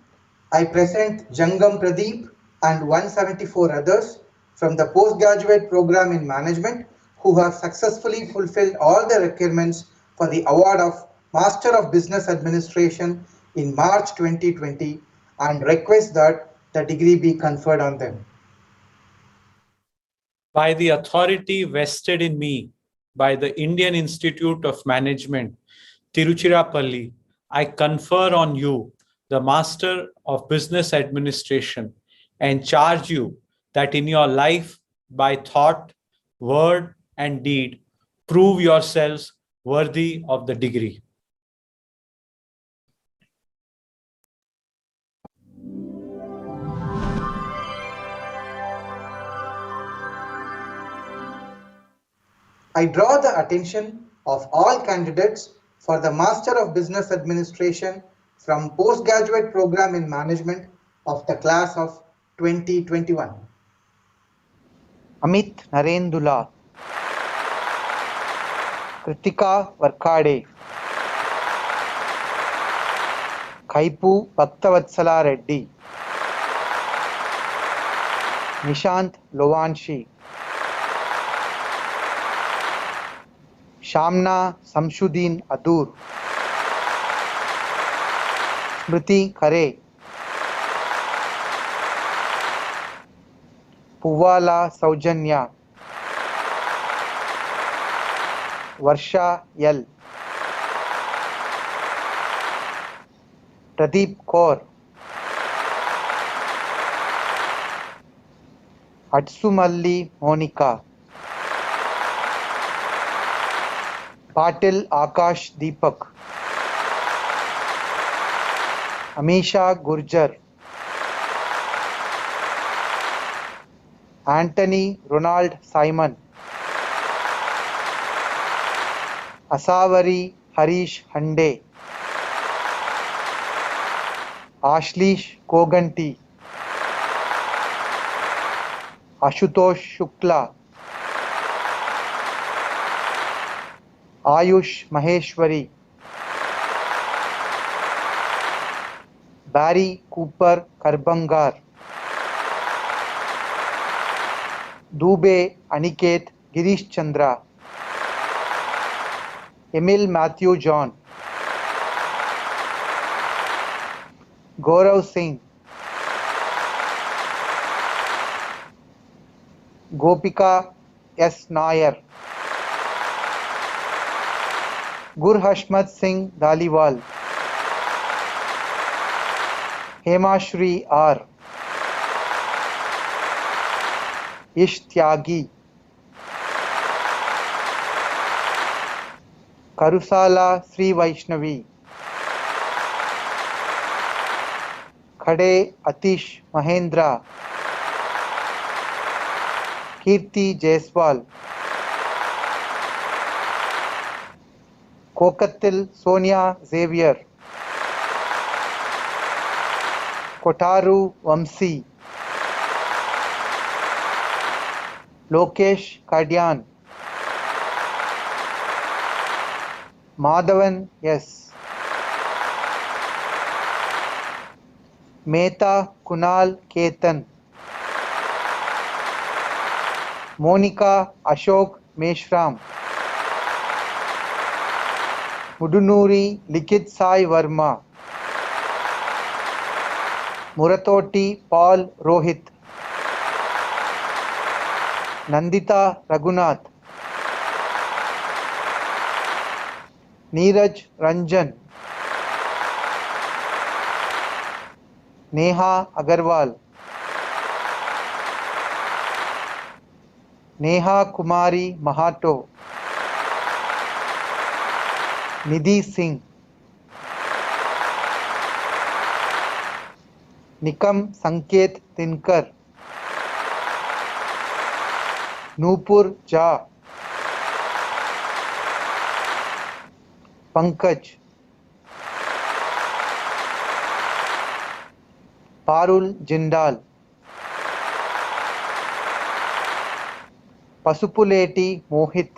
I present Jangam Pradeep and 174 others from the postgraduate program in management who have successfully fulfilled all the requirements for the award of Master of Business Administration in March 2020 and request that the degree be conferred on them. By the authority vested in me by the Indian Institute of Management, Tiruchirappalli, I confer on you the Master of Business Administration and charge you that in your life, by thought, word, and deed, prove yourselves worthy of the degree. I draw the attention of all candidates for the Master of Business Administration from Postgraduate Program in Management of the class of 2021. Amit Narendula, Kritika Varkade, Kaipu Bhaktavatsala Reddy, Nishant Lovanshi, Shamna Samshuddin Adur, Smriti Khare, Puvala Saujanya, Varsha L, Pradeep Kaur, Atsumalli Monica, Patil Akash Deepak, Amisha Gurjar, Anthony Ronald Simon, Asavari Harish Hande, Ashlesh Koganti, Ashutosh Shukla, Ayush Maheshwari, Barry Cooper Karbangar, Dube Aniket Girish Chandra, Emil Matthew John, Gaurav Singh, Gopika S. Nair, Gurhashmat Singh Daliwal, Hemashri R, Ish Tyagi, Karusala Sri Vaishnavi, Khade Atish Mahendra, Kirti Jaiswal, Kokatil Sonia Xavier, Kotaru Vamsi, Lokesh Kadian, Madhavan S, Mehta Kunal Ketan, Monica Ashok Meshram, Mudunuri Likit Sai Verma, Muratoti Paul Rohit, Nandita Raghunath, Neeraj Ranjan, Neha Agarwal, Neha Kumari Mahato, Nidhi Singh, Nikam Sanket Tinkar, Nupur Jha, Pankaj, Parul Jindal, Pasupuleti Mohit,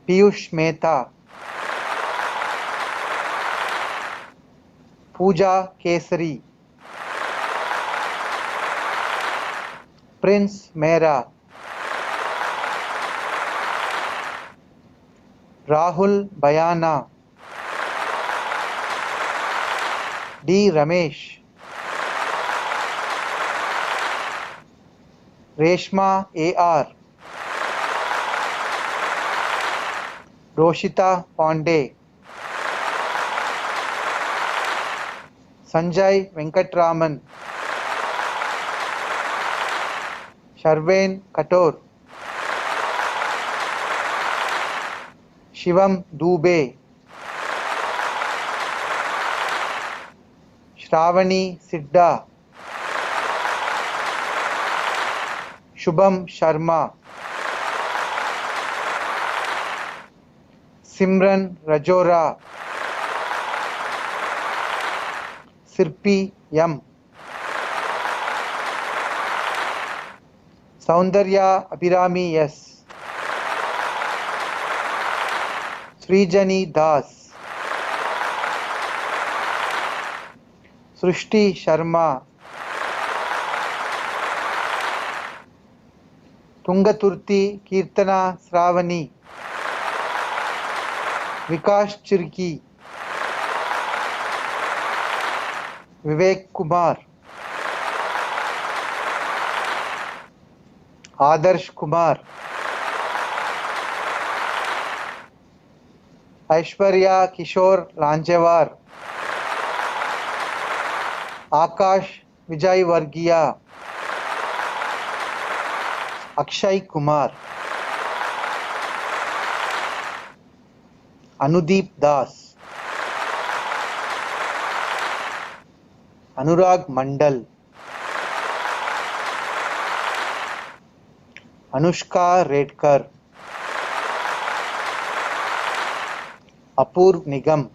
Piyush Mehta, Pooja Kesari, Prince Mehra, Rahul Bayana, D. Ramesh, Reshma A.R., Roshita Pandey, Sanjay Venkatraman, Sharvain Kator, Shivam Dubey, Shravani Sidda, Shubham Sharma, Simran Rajora, Sirpi Yam, Saundarya Abhirami S, Srijani Das, Srushti Sharma, Tungaturti Kirtana Sravani, Vikash Chirki, Vivek Kumar, Adarsh Kumar, Aishwarya Kishore Lanjewar, Akash Vijay Vargiya, Akshay Kumar, Anudeep Das, Anurag Mandal, Anushka Redkar, Apurv Nigam,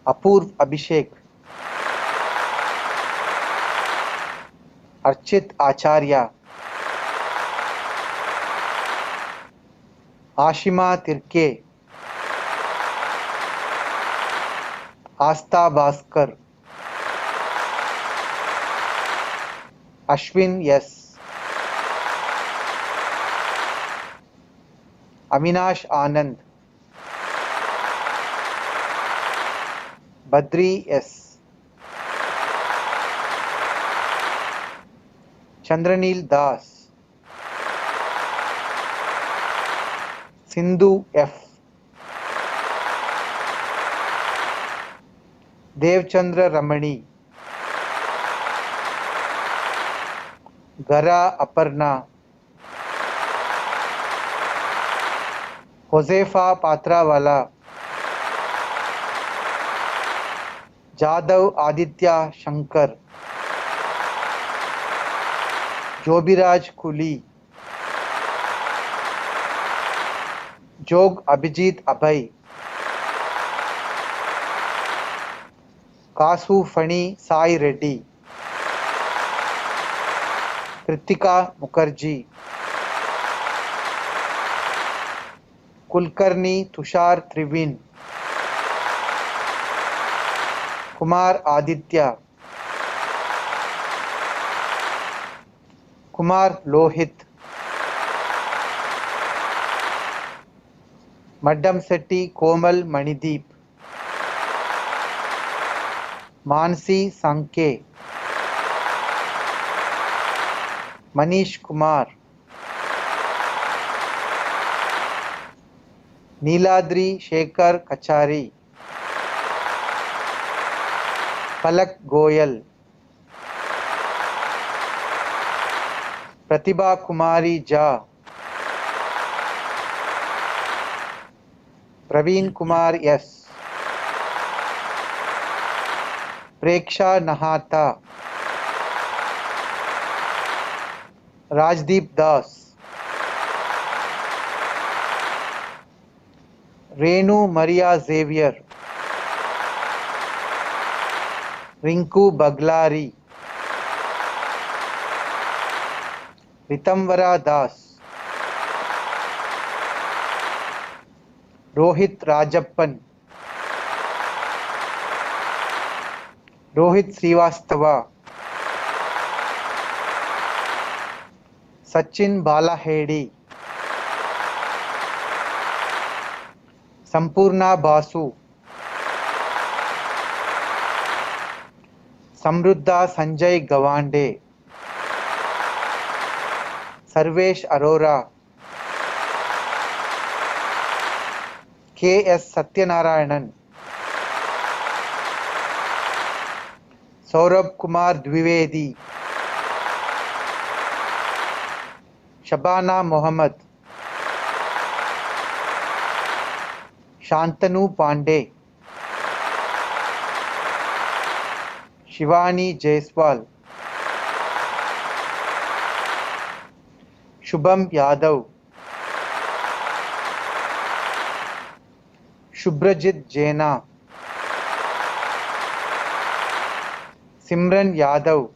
Apurv Abhishek, Archit Acharya, Ashima Tirke, Asta Bhaskar, Ashwin S, Avinash Anand, Badri S, Chandranil Das, Sindhu F, Devchandra Ramani, Gara Aparna, Josefa Patrawala, Jadav Aditya Shankar, Jobiraj Kuli, Jog Abhijit Abhay, Kasu Fani Sai Reddy, Kritika Mukherjee, Kulkarni Tushar Trivin, Kumar Aditya, Kumar Lohit, Madam Setti Komal Manideep, Mansi Sanke, Manish Kumar, Neeladri Shekhar Kachari, Palak Goyal, Pratibha Kumari Jha, Praveen Kumar S, Preksha Nahata, Rajdeep Das, Renu Maria Xavier, Rinku Baglari, Ritamvara Das, Rohit Rajappan, Rohit Srivastava, Sachin Balahedi, Sampurna Basu, Samruddha Sanjay Gawande, Sarvesh Arora, K.S. Satyanarayanan, Saurabh Kumar Dwivedi, Shabana Mohammed, Shantanu Pandey, Shivani Jaiswal, Shubham Yadav, Shubhrajit Jaina, Simran Yadav,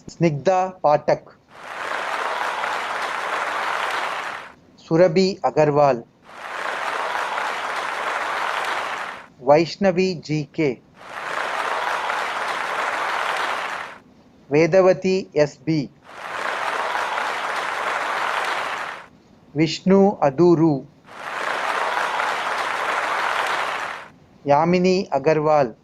Snigdha Patak, Surabhi Agarwal, Vaishnavi GK, Vedavati SB, Vishnu Aduru, Yamini Agarwal,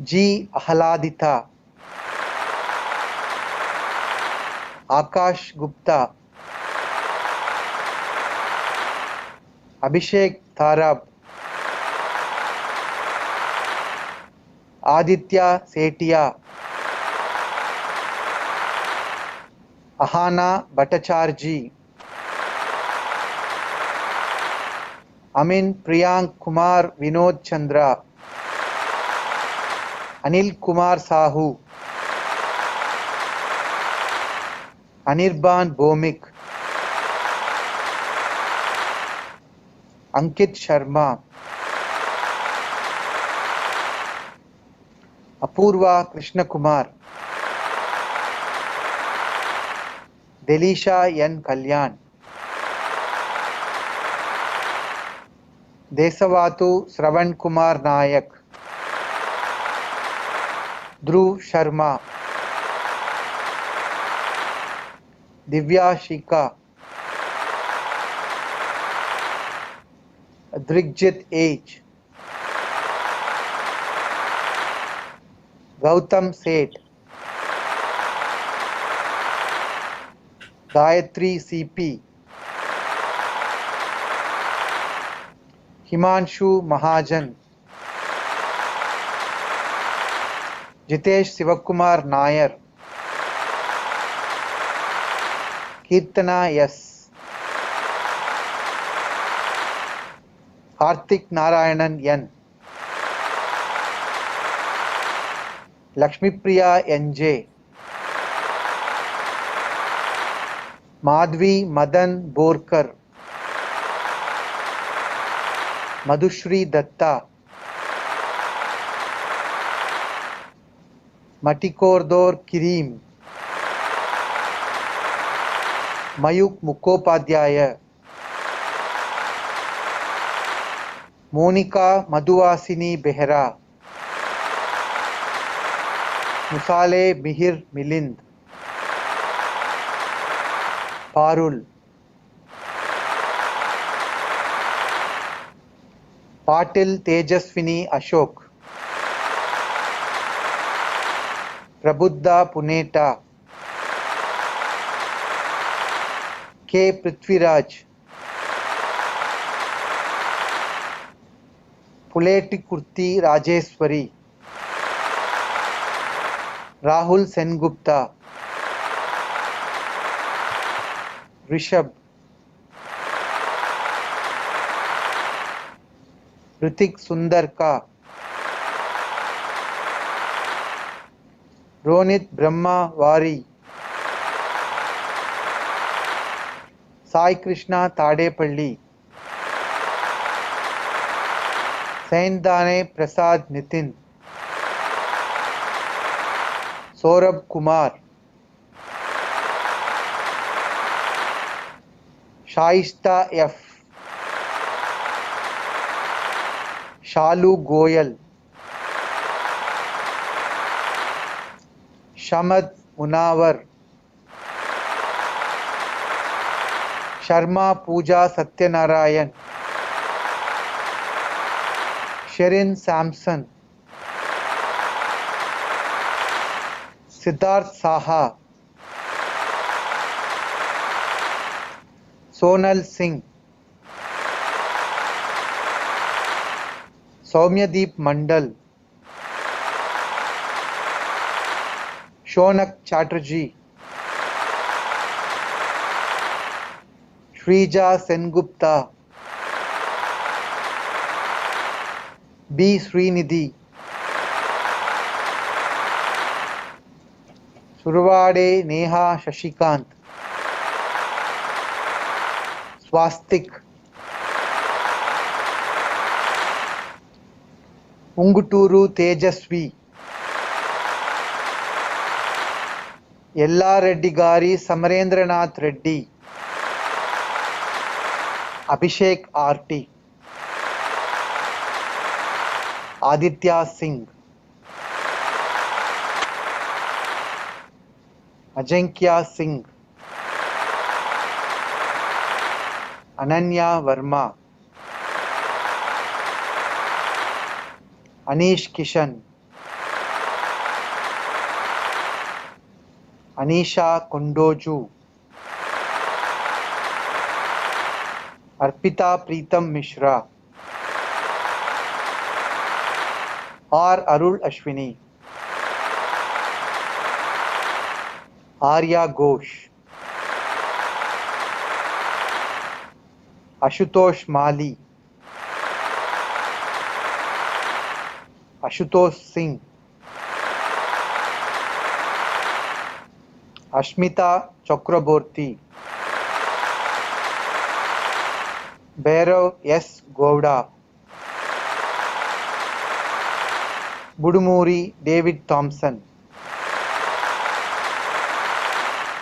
G. Ahladita, Akash Gupta, Abhishek Tharab, Aditya Setia, Ahana Bhattacharjee, Amin Priyank Kumar Vinod Chandra, Anil Kumar Sahu, Anirban Bomik, Ankit Sharma, Apurva Krishna Kumar, Delisha N. Kalyan, देसवातु Shravan Kumar Nayak, ध्रुव शर्मा, दिव्या शिका, दृग्जित H, Gautam Seth, Gayathri CP, Himanshu Mahajan, Jitesh Shivakumar Nair, Keerthana S, Karthik Narayanan N, Lakshmipriya NJ, Madhavi Madan Borkar, Madhushree Datta, मटिकोरदोर किरीम, Mayukh Mukhopadhyay, Monika Madhuvasini Behera, Musale Mihir Milind, Parul, Patil Tejaswini Ashok, Prabuddha Puneta, K Prithviraj, पुलेटिकुर्ती Rajeshwari, Rahul Sengupta, Rishabh, Hrithik सुंदर का, रोनित ब्रह्मा वारी, साई कृष्णा ताडेपल्ली, सैनदाने प्रसाद Nitin, Saurabh Kumar, Shaista F, शालू गोयल, शमद मुनावर, शर्मा पूजा सत्यनारायण, शेरिन सैमसन, सिद्धार्थ साहा, सोनल सिंह, सौम्यदीप मंडल, Shaunak Chatterjee, Sreeja Sengupta, B Srinidhi, Surwade Neha Shashikant, स्वास्तिक, उंगुटूरू तेजस्वी, यल्लारेड्डी गारी समरेंद्रनाथ रेड्डी, अभिषेक RT, Aditya Singh, Ajinkya Singh, Ananya Verma, Anish Kishan, Anisha कुंडोजू, Arpita प्रीतम मिश्रा और अरुण अश्विनी, आर्या घोष, आशुतोष माली, आशुतोष सिंह, अश्मिता चक्रवर्ती, Bhairav S Gowda, Budumuri David Thomson,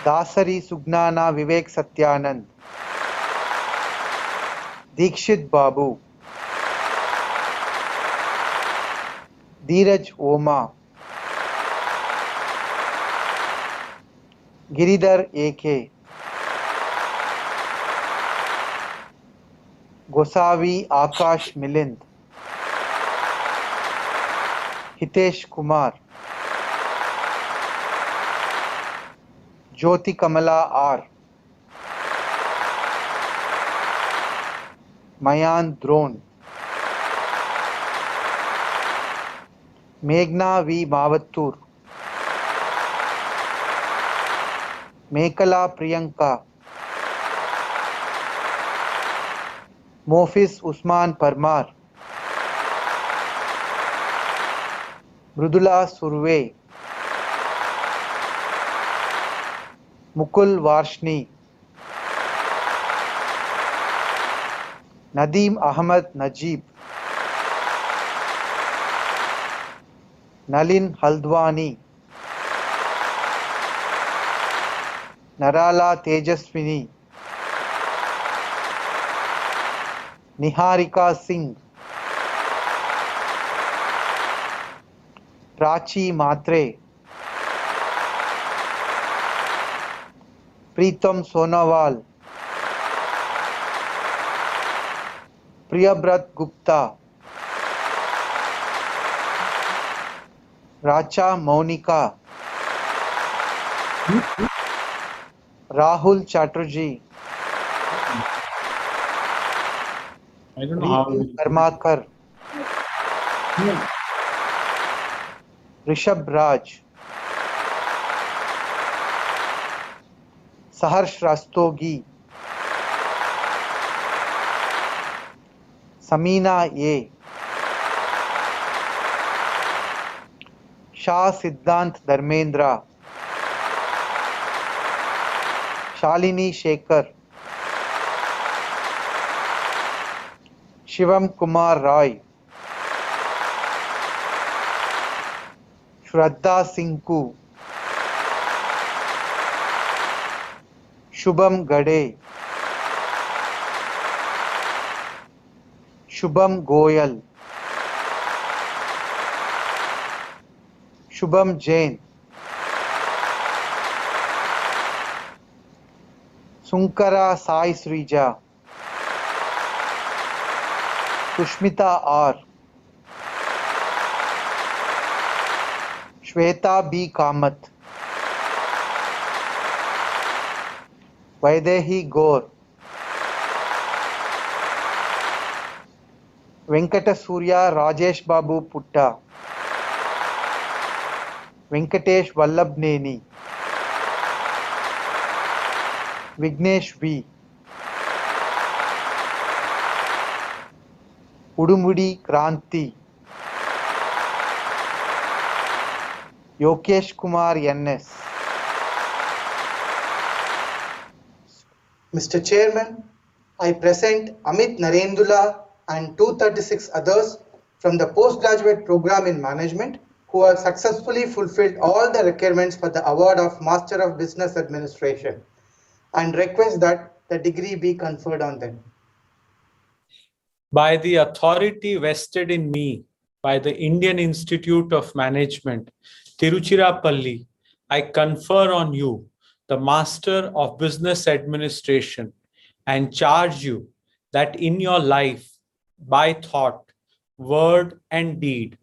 Dasari Sugnana Vivek Satyanand, Dixit Babu, Dheeraj Oma, Giridhar AK, Gosavi Akash Milind, Hitesh Kumar, Jyoti Kamala R, Mayan Drone, Meghna V. Mavattur, Mekala Priyanka, Mofis Usman Parmar, Mrudula Surve, Mukul Varshni, Nadeem Ahmad Najib, Nalin Haldwani, Narala Tejaswini, Niharika Singh, Prachi Matre, Pritam Sonawal, Priyabrat Gupta, Racha Monica, Rahul Chatterjee, I don't know how. Ritu Karmakar, Rishabh Raj, Saharsh Rastogi, Samina A, Shah Siddhant Dharmendra, Shalini Shekhar, Shivam Kumar Roy, Shraddha Sinku, Shubham Gade, Shubham Goyal, Shubham Jain, Sunkara Sai Srija, Sushmita R, Shweta B. Kamath, Vaidehi Gaur, Venkata Surya Rajesh Babu Putta, Venkatesh Vallabhneni, Vignesh V, Udumudi Kranti, Yokesh Kumar NS. Mr. Chairman, I present Amit Narendula and 236 others from the postgraduate program in management who have successfully fulfilled all the requirements for the award of Master of Business Administration and request that the degree be conferred on them. By the authority vested in me by the Indian Institute of Management, Tiruchirappalli, I confer on you the Master of Business Administration and charge you that in your life, by thought, word, and deed,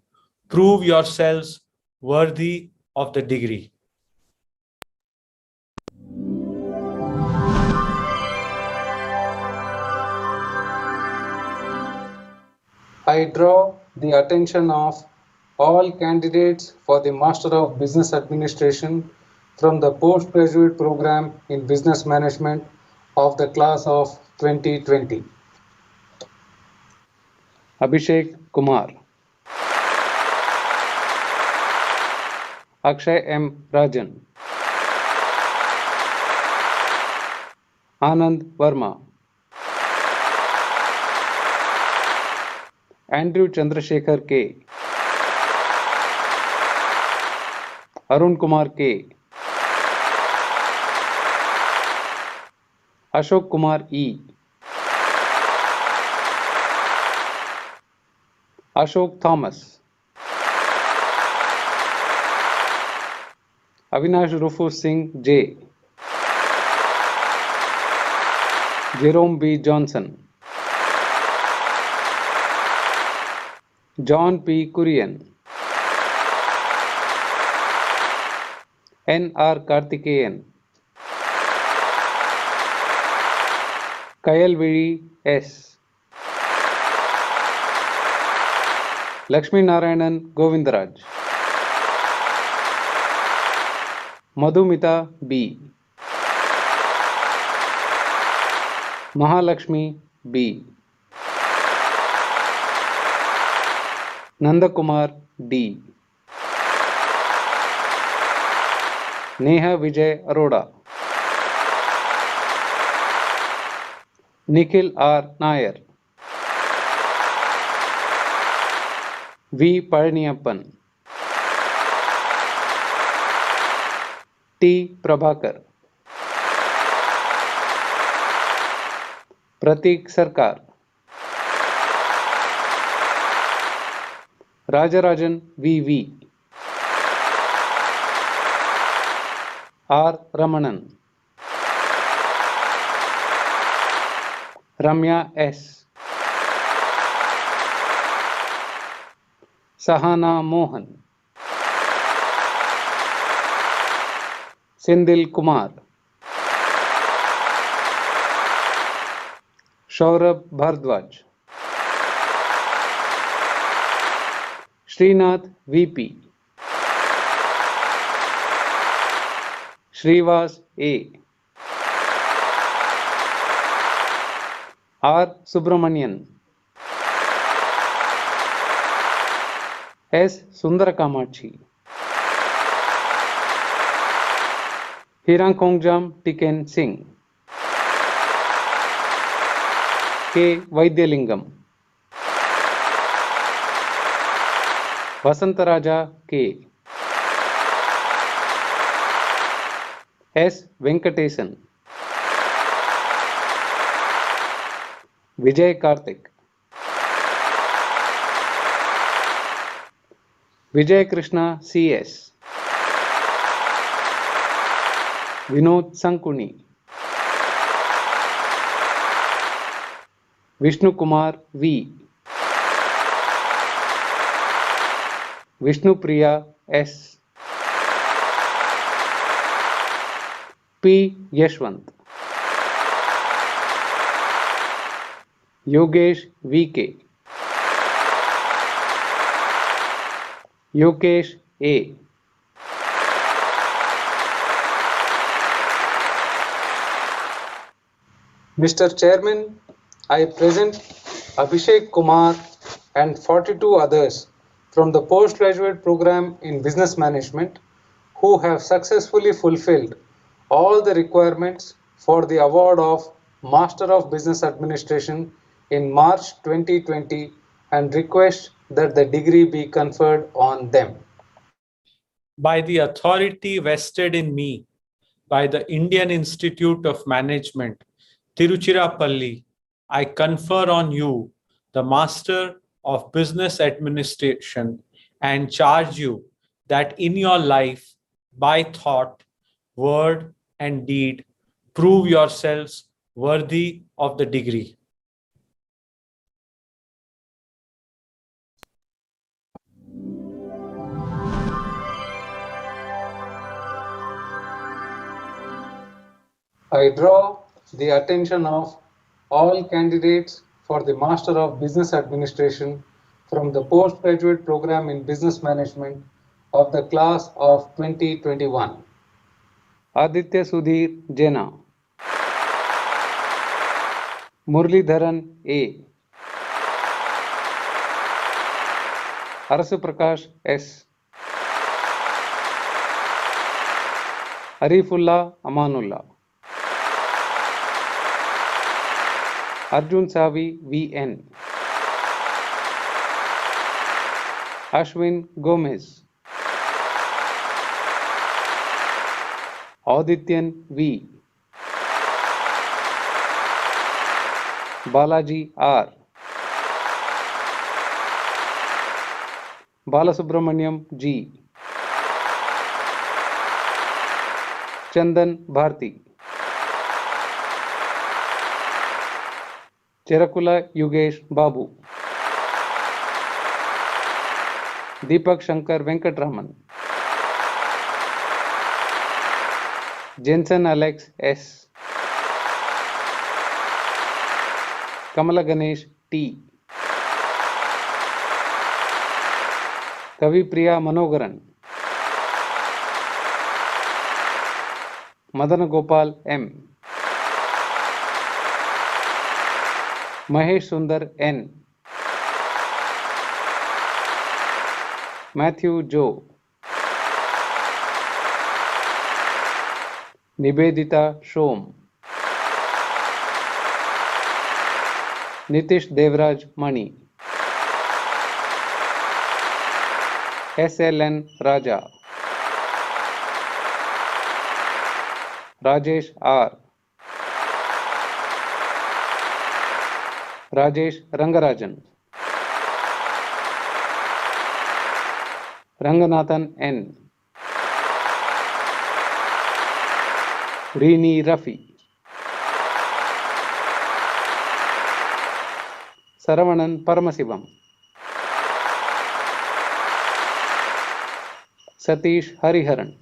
prove yourselves worthy of the degree. I draw the attention of all candidates for the Master of Business Administration from the postgraduate program in Business Management of the class of 2020. Abhishek Kumar, Akshay M. Rajan, Anand Verma, Andrew Chandrasekhar K, Arun Kumar K, Ashok Kumar E, Ashok Thomas, Avinash Rufus Singh J. Jerome B. Johnson. John P. Kurian. N. R. Karthikeyan. Kayalvidi S. Lakshmi Narayanan Govindaraj. Madhumita B. Mahalakshmi B. Nandakumar D. Neha Vijay Arora. Nikhil R. Nair. V. Palaniyappan. T. Prabhakar. Pratik Sarkar. Rajarajan V.V. R. Ramanan. Ramya S. Sahana Mohan. Sindil Kumar. Shaurabh Bhardwaj. Srinath V.P. Srivas A. R. Subramanian. S. Sundarakamachi. Hirankongjam Tiken Singh. K. Vaidyalingam. Vasantaraja K. S. Venkatesan. Vijay Karthik. Vijay Krishna C.S. Vinod Sankuni. Vishnu Kumar V. Vishnu Priya S. P. Yashwant. Yogesh V.K. Yokesh A. Mr. Chairman, I present Abhishek Kumar and 42 others from the postgraduate program in business management who have successfully fulfilled all the requirements for the award of Master of Business Administration in March 2020 and request that the degree be conferred on them. By the authority vested in me by the Indian Institute of Management, Tiruchirappalli, I confer on you the Master of Business Administration and charge you that in your life, by thought, word, and deed, prove yourselves worthy of the degree. I draw the attention of all candidates for the Master of Business Administration from the postgraduate program in business management of the class of 2021. Aditya Sudhir Jena. Murlidharan A. Arasu Prakash S. Arifullah Amanullah. Arjun Savi V.N. Ashwin Gomez. Adityan V. Balaji R. Balasubramaniam G. Chandan Bharti, Cherakula Yugesh Babu, Deepak Shankar Venkatraman, Jensen Alex S, Kamala Ganesh T, Kavi Priya Manogaran, Madan Gopal M, Mahesh Sundar N, Matthew Joe, Nibedita Shom, Nitish Devraj Mani, SLN Raja, Rajesh R, Rajesh Rangarajan, Ranganathan N, Rini Rafi, Saravanan Paramasivam, Satish Hariharan,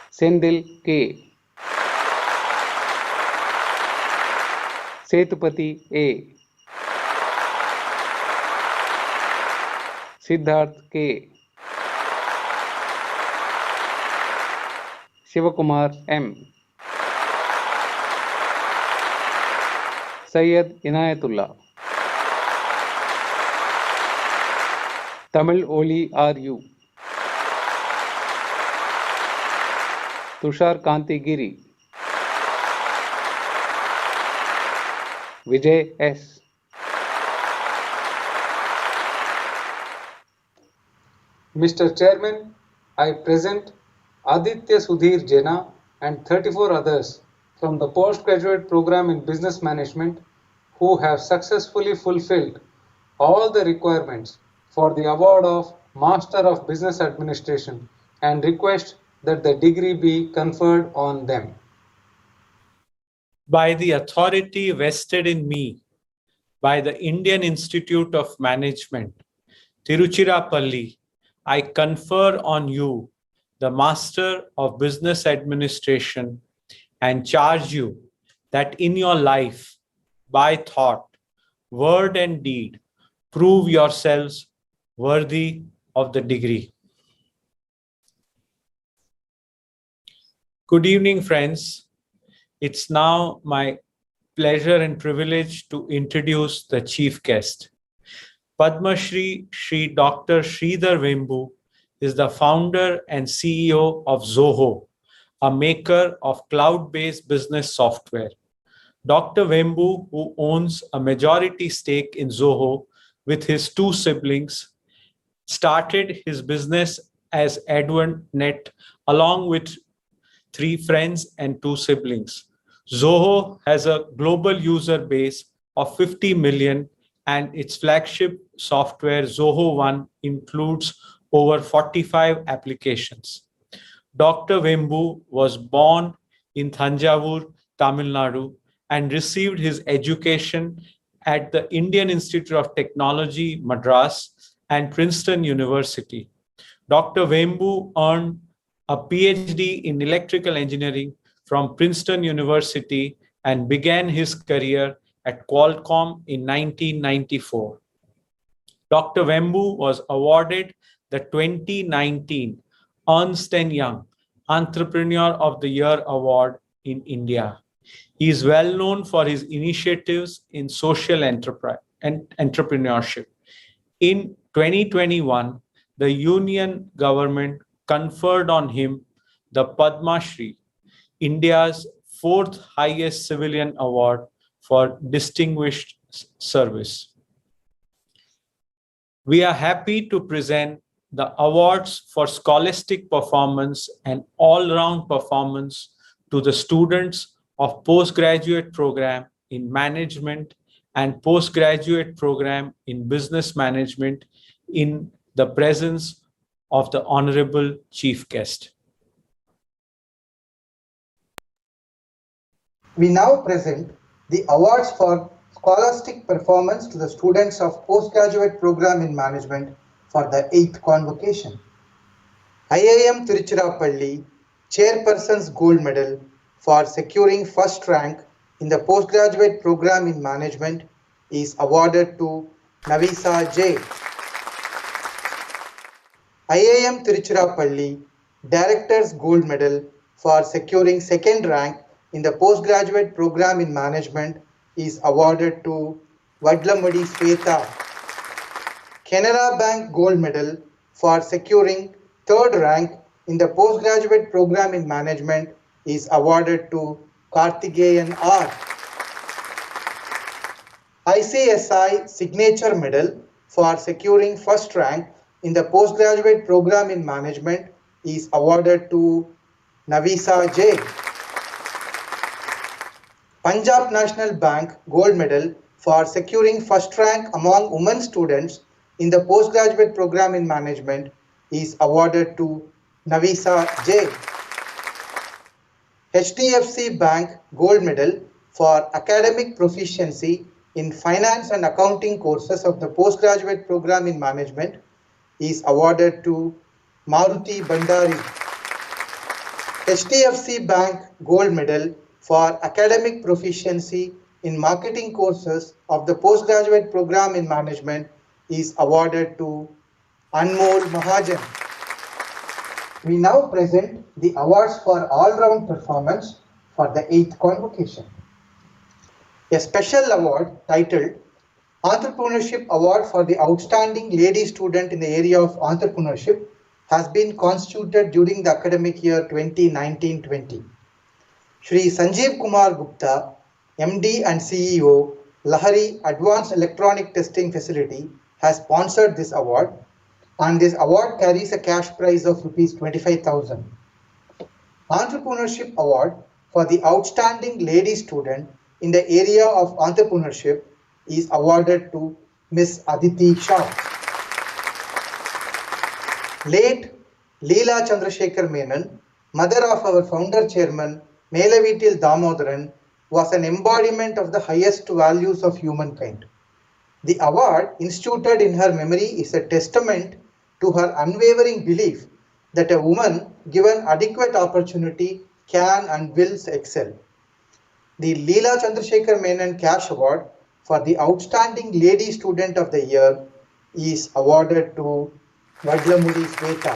Sendil K, Setupati A, Siddharth K, Shivakumar M, Syed Inayatullah, Tamil Oli RU, Tushar Kanti Giri, Vijay S, Mr. Chairman, I present Aditya Sudhir Jena and 34 others from the postgraduate program in business management who have successfully fulfilled all the requirements for the award of Master of Business Administration and request that the degree be conferred on them. By the authority vested in me by the Indian Institute of Management, Tiruchirappalli, I confer on you the Master of Business Administration and charge you that in your life, by thought, word and deed, prove yourselves worthy of the degree. Good evening, friends. It's now my pleasure and privilege to introduce the chief guest. Padma Shri Dr. Sridhar Vembu is the founder and CEO of Zoho, a maker of cloud-based business software. Dr. Vembu, who owns a majority stake in Zoho with his two siblings, started his business as AdventNet along with 3 friends and 2 siblings. Zoho has a global user base of 50 million and its flagship software Zoho One includes over 45 applications. Dr. Vembu was born in Thanjavur, Tamil Nadu, and received his education at the Indian Institute of Technology, Madras, and Princeton University. Dr. Vembu earned a PhD in electrical engineering from Princeton University and began his career at Qualcomm in 1994. Dr. Vembu was awarded the 2019 Ernst & Young Entrepreneur of the Year Award in India. He is well known for his initiatives in social entrepreneurship. In 2021, the Union government conferred on him the Padma Shri, India's 4th highest civilian award for distinguished service. We are happy to present the awards for scholastic performance and all-round performance to the students of postgraduate program in management and postgraduate program in business management in the presence of the Honorable Chief Guest. We now present the awards for scholastic performance to the students of postgraduate program in management for the 8th convocation. IIM Tiruchirappalli Chairperson's Gold Medal for securing first rank in the postgraduate program in management is awarded to Navisa J. IIM Tiruchirappalli Director's Gold Medal for securing second rank in the postgraduate program in management is awarded to Vadlamudi Sweta. Canara Bank Gold Medal for securing third rank in the postgraduate program in management is awarded to Karthikeyan R. ICSI Signature Medal for securing first rank in the postgraduate program in management is awarded to Navisa J. Punjab National Bank Gold Medal for securing first rank among women students in the postgraduate program in management is awarded to Navisa J. HDFC Bank Gold Medal for academic proficiency in finance and accounting courses of the postgraduate program in management is awarded to Maruti Bandari. HDFC Bank Gold Medal for academic proficiency in marketing courses of the postgraduate program in management is awarded to Anmol Mahajan. We now present the awards for all-round performance for the 8th convocation. A special award titled Entrepreneurship Award for the Outstanding Lady Student in the area of entrepreneurship has been constituted during the academic year 2019-20. Shri Sanjeev Kumar Gupta, MD and CEO, Lahari Advanced Electronic Testing Facility, has sponsored this award, and this award carries a cash prize of Rs 25,000. Entrepreneurship Award for the Outstanding Lady Student in the area of entrepreneurship is awarded to Ms. Aditi Shah. Late Leela Chandrasekhar Menon, mother of our founder chairman Melavitil Damodaran, was an embodiment of the highest values of humankind. The award instituted in her memory is a testament to her unwavering belief that a woman given adequate opportunity can and will excel. The Leela Chandrasekhar Menon Cash Award for the Outstanding Lady Student of the Year is awarded to Vadlamudi Sweta.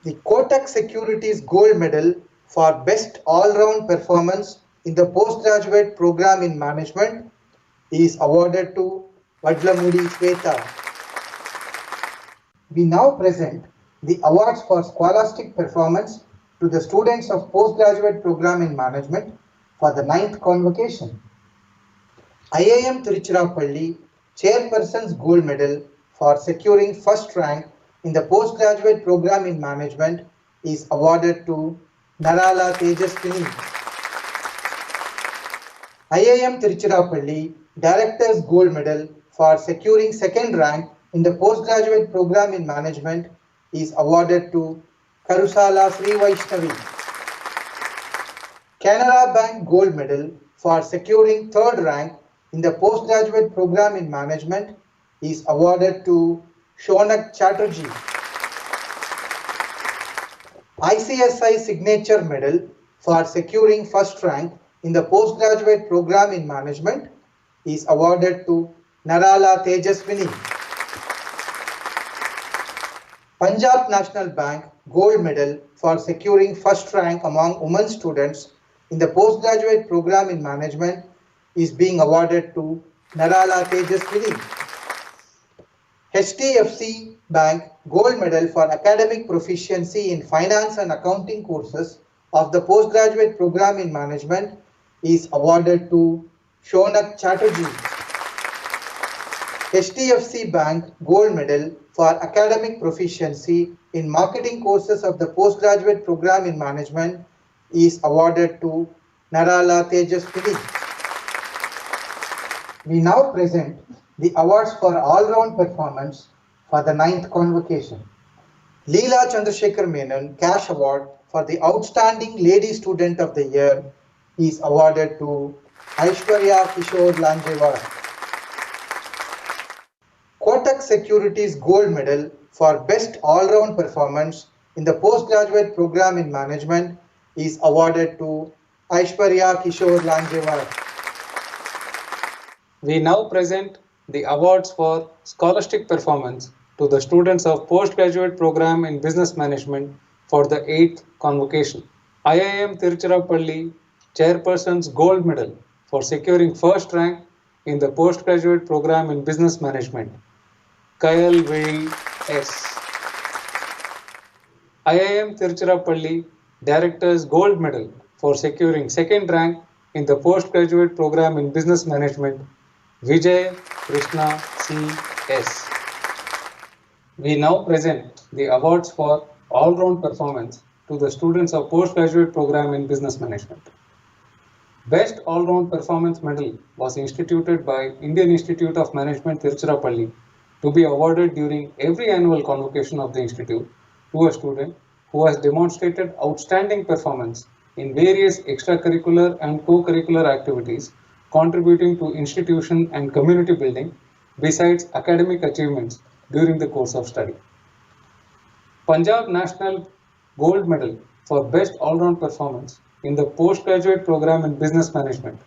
The Kotak Securities Gold Medal for Best All-Round Performance in the Postgraduate Program in Management is awarded to Vadlamudi Sweta. We now present the awards for scholastic performance to the students of Postgraduate Program in Management for the 9th convocation. IIM Tiruchirappalli Chairperson's Gold Medal for securing first rank in the Postgraduate Program in Management is awarded to Narala Tejaswini. IIM Tiruchirappalli Director's Gold Medal for securing second rank in the Postgraduate Program in Management is awarded to Karusala Sri Vaishnavi. Canara Bank Gold Medal for securing third rank in the Postgraduate Program in Management is awarded to Shonak Chatterjee. ICSI Signature Medal for securing first rank in the Postgraduate Program in Management is awarded to Narala Tejaswini. Punjab National Bank Gold Medal for securing first rank among women students in the Postgraduate Program in Management is being awarded to Narala Tejaswini. HDFC Bank Gold Medal for academic proficiency in finance and accounting courses of the Postgraduate Program in Management is awarded to Shonak Chatterjee. HDFC Bank Gold Medal for academic proficiency in marketing courses of the Postgraduate Program in Management is awarded to Narala Tejaswini. We now present the awards for all-round performance for the 9th convocation. Leela Chandrasekhar Menon Cash Award for the Outstanding Lady Student of the Year is awarded to Aishwarya Kishore Lanjewar. Kotak Securities Gold Medal for Best All-Round Performance in the Postgraduate Program in Management is awarded to Aishwarya Kishore Lanjewar. We now present the awards for scholastic performance to the students of postgraduate program in business management for the 8th convocation. IIM Tiruchirappalli Chairperson's Gold Medal for securing first rank in the postgraduate program in business management. Kayal Veli S. IIM Tiruchirappalli Director's Gold Medal for securing second rank in the postgraduate program in business management. Vijay Krishna C.S. We now present the awards for all-round performance to the students of postgraduate program in business management. Best all-round performance medal was instituted by Indian Institute of Management Tiruchirappalli to be awarded during every annual convocation of the institute to a student who has demonstrated outstanding performance in various extracurricular and co-curricular activities contributing to institution and community building besides academic achievements during the course of study. Punjab National Gold Medal for Best All-Round Performance in the Postgraduate Program in Business Management.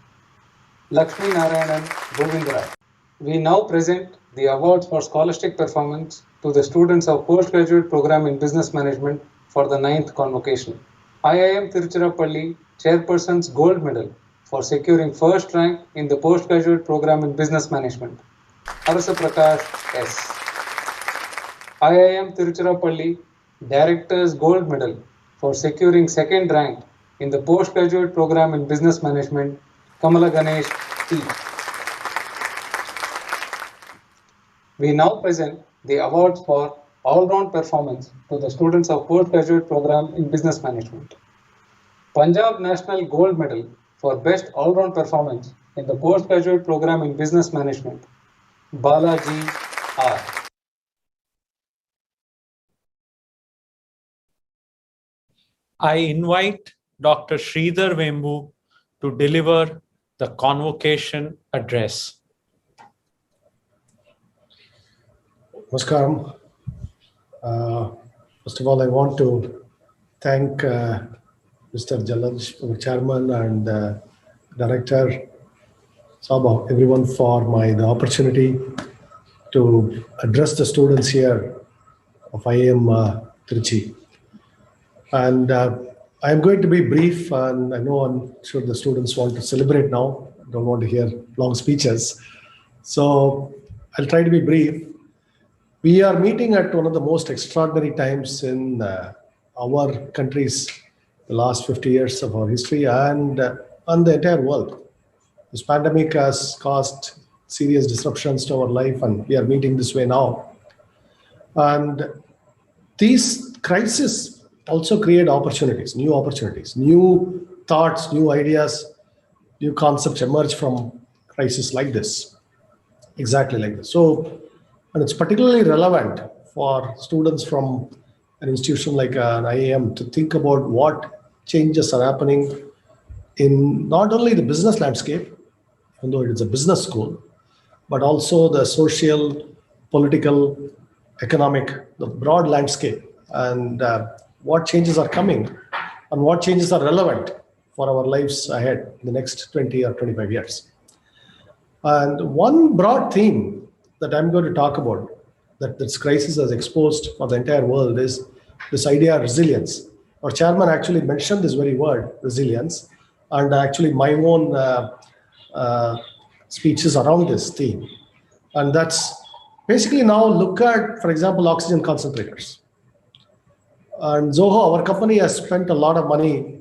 Lakshmi Narayanan Govindarai. We now present the awards for scholastic performance to the students of Postgraduate Program in Business Management for the 9th convocation. IIM Tiruchirappalli Chairperson's Gold Medal for securing first rank in the postgraduate program in business management. Arasa Prakash S. IIM Tiruchirappalli Director's Gold Medal for securing second rank in the postgraduate program in business management. Kamala Ganesh T. We now present the awards for all-round performance to the students of postgraduate program in business management. Punjab National Gold Medal for Best All-Round Performance in the Postgraduate Program in Business Management. Balaji R. I invite Dr. Sridhar Vembu to deliver the convocation address. Namaskaram. First of all, I want to thank Mr. Jalaj, our chairman, and director, Sabah, everyone for the opportunity to address the students here of IIM Trichy. And I am going to be brief, and I know I'm sure the students want to celebrate now, don't want to hear long speeches. So I'll try to be brief. We are meeting at one of the most extraordinary times in our country's the last 50 years of our history and the entire world. This pandemic has caused serious disruptions to our life, and we are meeting this way now. And these crises also create opportunities, new thoughts, new ideas, new concepts emerge from crises like this, exactly like this. So, and it's particularly relevant for students from an institution like an IIM to think about what changes are happening in not only the business landscape, even though it is a business school, but also the social, political, economic, the broad landscape, and what changes are coming and what changes are relevant for our lives ahead in the next 20 or 25 years. And one broad theme that I'm going to talk about that this crisis has exposed for the entire world is this idea of resilience. Our chairman actually mentioned this very word, resilience, and actually my own speeches around this theme. And that's basically now look at, for example, oxygen concentrators. And Zoho, our company, has spent a lot of money,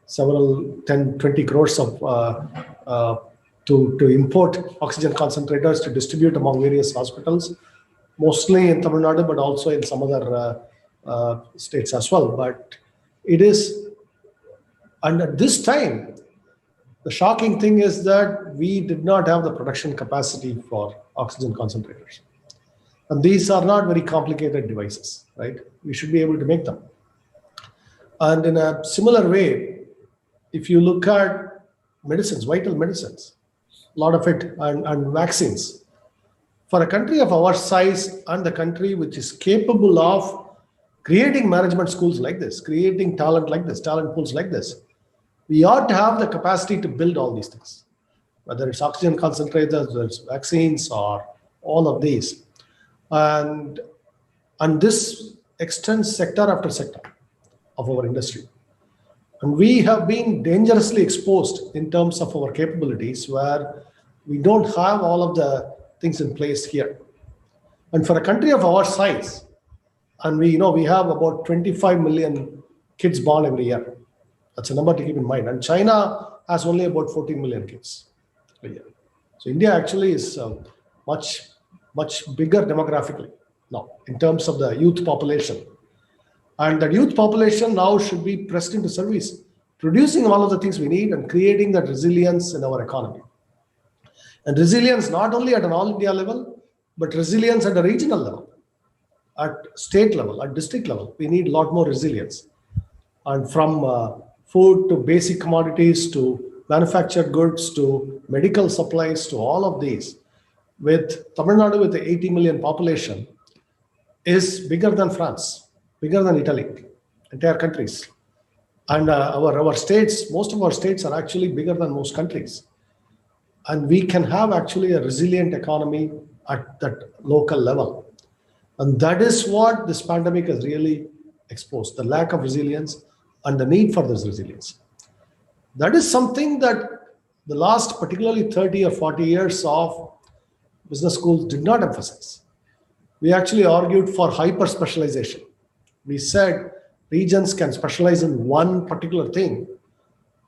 several 10, 20 crores to import oxygen concentrators to distribute among various hospitals, mostly in Tamil Nadu, but also in some other states as well. But it is, and at this time, the shocking thing is that we did not have the production capacity for oxygen concentrators. And these are not very complicated devices, right? We should be able to make them. And in a similar way, if you look at medicines, vital medicines, a lot of it, and vaccines, for a country of our size and the country which is capable of creating management schools like this, creating talent like this, talent pools like this, we ought to have the capacity to build all these things, whether it's oxygen concentrators, whether it's vaccines, or all of these. And this extends sector after sector of our industry. And we have been dangerously exposed in terms of our capabilities, where we don't have all of the things in place here. And for a country of our size, and we have about 25 million kids born every year. That's a number to keep in mind. And China has only about 14 million kids a year. So India actually is much bigger demographically now in terms of the youth population. And that youth population now should be pressed into service, producing all of the things we need and creating that resilience in our economy. And resilience not only at an all India level, but resilience at a regional level, at state level, at district level. We need a lot more resilience. And from food to basic commodities to manufactured goods to medical supplies to all of these, with Tamil Nadu with the 80 million population, is bigger than France, bigger than Italy, entire countries. And our states, most of our states are actually bigger than most countries. And we can have actually a resilient economy at that local level. And that is what this pandemic has really exposed, the lack of resilience and the need for this resilience. That is something that the last particularly 30 or 40 years of business schools did not emphasize. We actually argued for hyper specialization. We said regions can specialize in one particular thing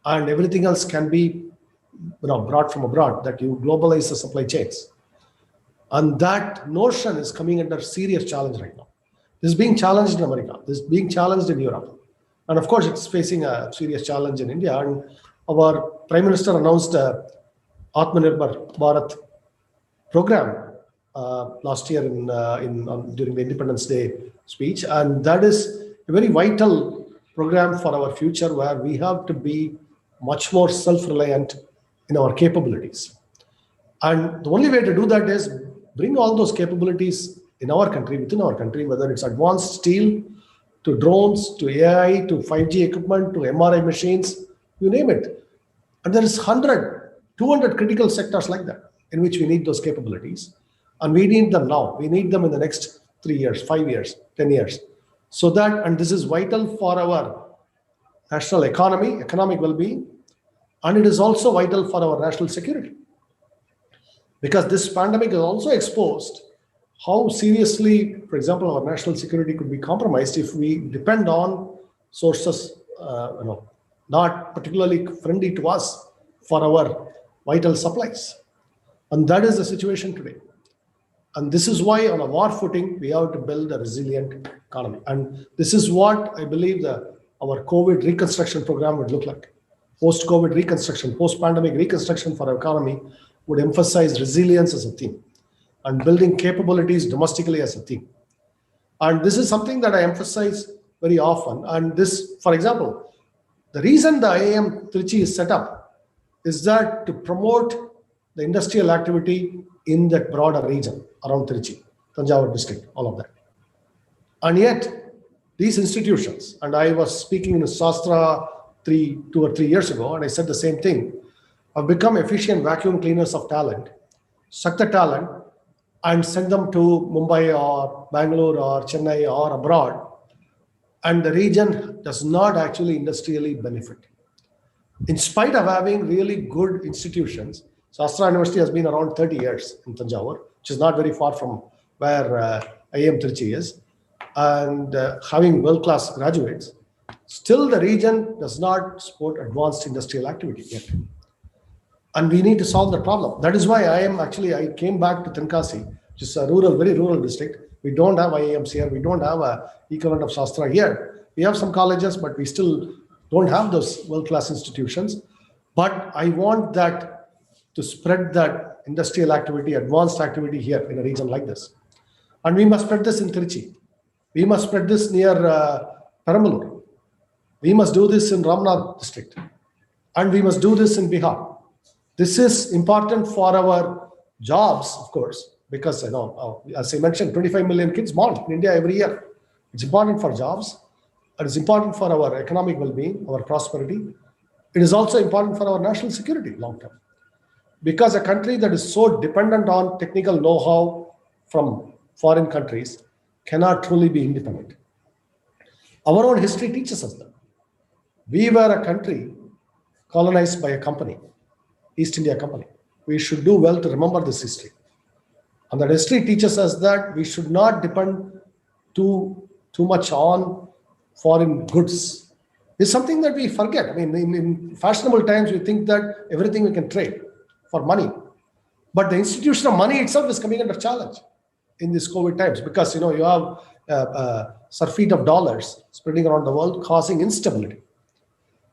and everything else can be brought from abroad, that you globalize the supply chains. And that notion is coming under serious challenge right now. This is being challenged in America. This is being challenged in Europe. And of course, it's facing a serious challenge in India. And our Prime Minister announced a Atmanirbhar Bharat program last year during the Independence Day speech. And that is a very vital program for our future, where we have to be much more self-reliant in our capabilities. And the only way to do that is bring all those capabilities in our country, within our country, whether it's advanced steel, to drones, to AI, to 5G equipment, to MRI machines, you name it. And there is 100, 200 critical sectors like that in which we need those capabilities. And we need them now. We need them in the next 3 years, 5 years, 10 years. So that, and this is vital for our national economy, economic well-being, and it is also vital for our national security. Because this pandemic has also exposed how seriously, for example, our national security could be compromised if we depend on sources not particularly friendly to us for our vital supplies. And that is the situation today. And this is why on a war footing, we have to build a resilient economy. And this is what I believe our COVID reconstruction program would look like. Post-COVID reconstruction, post-pandemic reconstruction for our economy would emphasize resilience as a theme and building capabilities domestically as a theme. And this is something that I emphasize very often. And this, for example, the reason the IIM Trichy is set up is that to promote the industrial activity in that broader region around Trichy, Tanjavur district, all of that. And yet, these institutions, and I was speaking in Shastra 2 or 3 years ago, and I said the same thing, have become efficient vacuum cleaners of talent, suck the talent and send them to Mumbai or Bangalore or Chennai or abroad, and the region does not actually industrially benefit. In spite of having really good institutions, Shastra University has been around 30 years in Tanjavur, which is not very far from where IIM Trichy is, and having world-class graduates, still the region does not support advanced industrial activity yet. And we need to solve the problem. That is why I came back to Tenkasi, which is a very rural district. We don't have IIMs here. We don't have a equivalent of Shastra here. We have some colleges, but we still don't have those world-class institutions. But I want that to spread that industrial activity, advanced activity here in a region like this. And we must spread this in Trichy. We must spread this near Perambalur. We must do this in Ramnath district. And we must do this in Bihar. This is important for our jobs, of course, because as I mentioned, 25 million kids born in India every year. It's important for jobs. It is important for our economic well-being, our prosperity. It is also important for our national security long term. Because a country that is so dependent on technical know-how from foreign countries cannot truly be independent. Our own history teaches us that. We were a country colonized by a company, East India Company. We should do well to remember this history. And that history teaches us that we should not depend too much on foreign goods. It's something that we forget. I mean, in fashionable times, we think that everything we can trade for money. But the institution of money itself is coming under challenge in these COVID times because, you have surfeit of dollars spreading around the world, causing instability.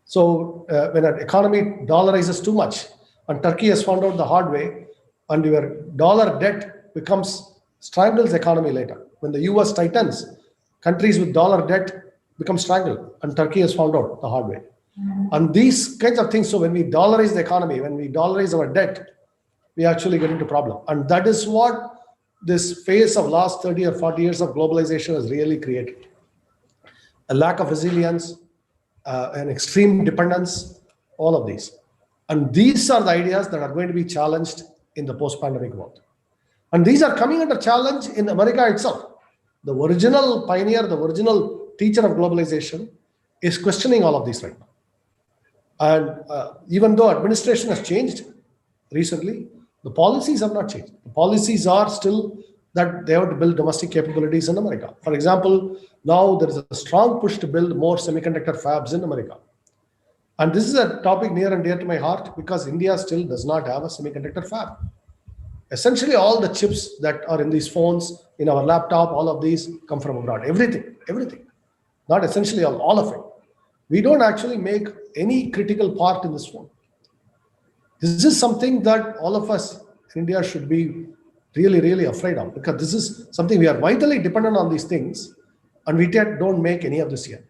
So when an economy dollarizes too much, and Turkey has found out the hard way, and your dollar debt strangles the economy later. When the US tightens, countries with dollar debt become strangled, and Turkey has found out the hard way. And these kinds of things, so when we dollarize the economy, when we dollarize our debt, we actually get into problem. And that is what this phase of last 30 or 40 years of globalization has really created. A lack of resilience, an extreme dependence, all of these. And these are the ideas that are going to be challenged in the post-pandemic world. And these are coming under challenge in America itself. The original pioneer, the original teacher of globalization is questioning all of these right now. And even though administration has changed recently, the policies have not changed. The policies are still that they have to build domestic capabilities in America. For example, now there is a strong push to build more semiconductor fabs in America. And this is a topic near and dear to my heart because India still does not have a semiconductor fab. Essentially, all the chips that are in these phones, in our laptop, all of these come from abroad. Everything. Not essentially all of it. We don't actually make any critical part in this phone. This is something that all of us in India should be really, really afraid of because this is something we are vitally dependent on these things and we don't make any of this here.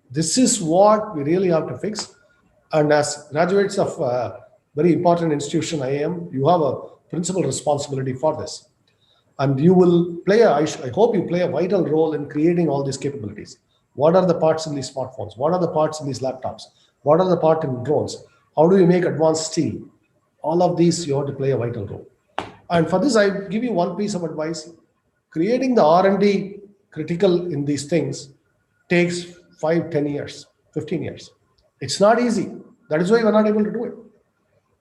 This is what we really have to fix. And as graduates of a very important institution, IIM, you have a principal responsibility for this. And you will play, I hope you play a vital role in creating all these capabilities. What are the parts in these smartphones? What are the parts in these laptops? What are the parts in drones? How do you make advanced steel? All of these, you have to play a vital role. And for this, I give you one piece of advice. Creating the R&D critical in these things takes 5, 10 years, 15 years. It's not easy. That is why we're not able to do it.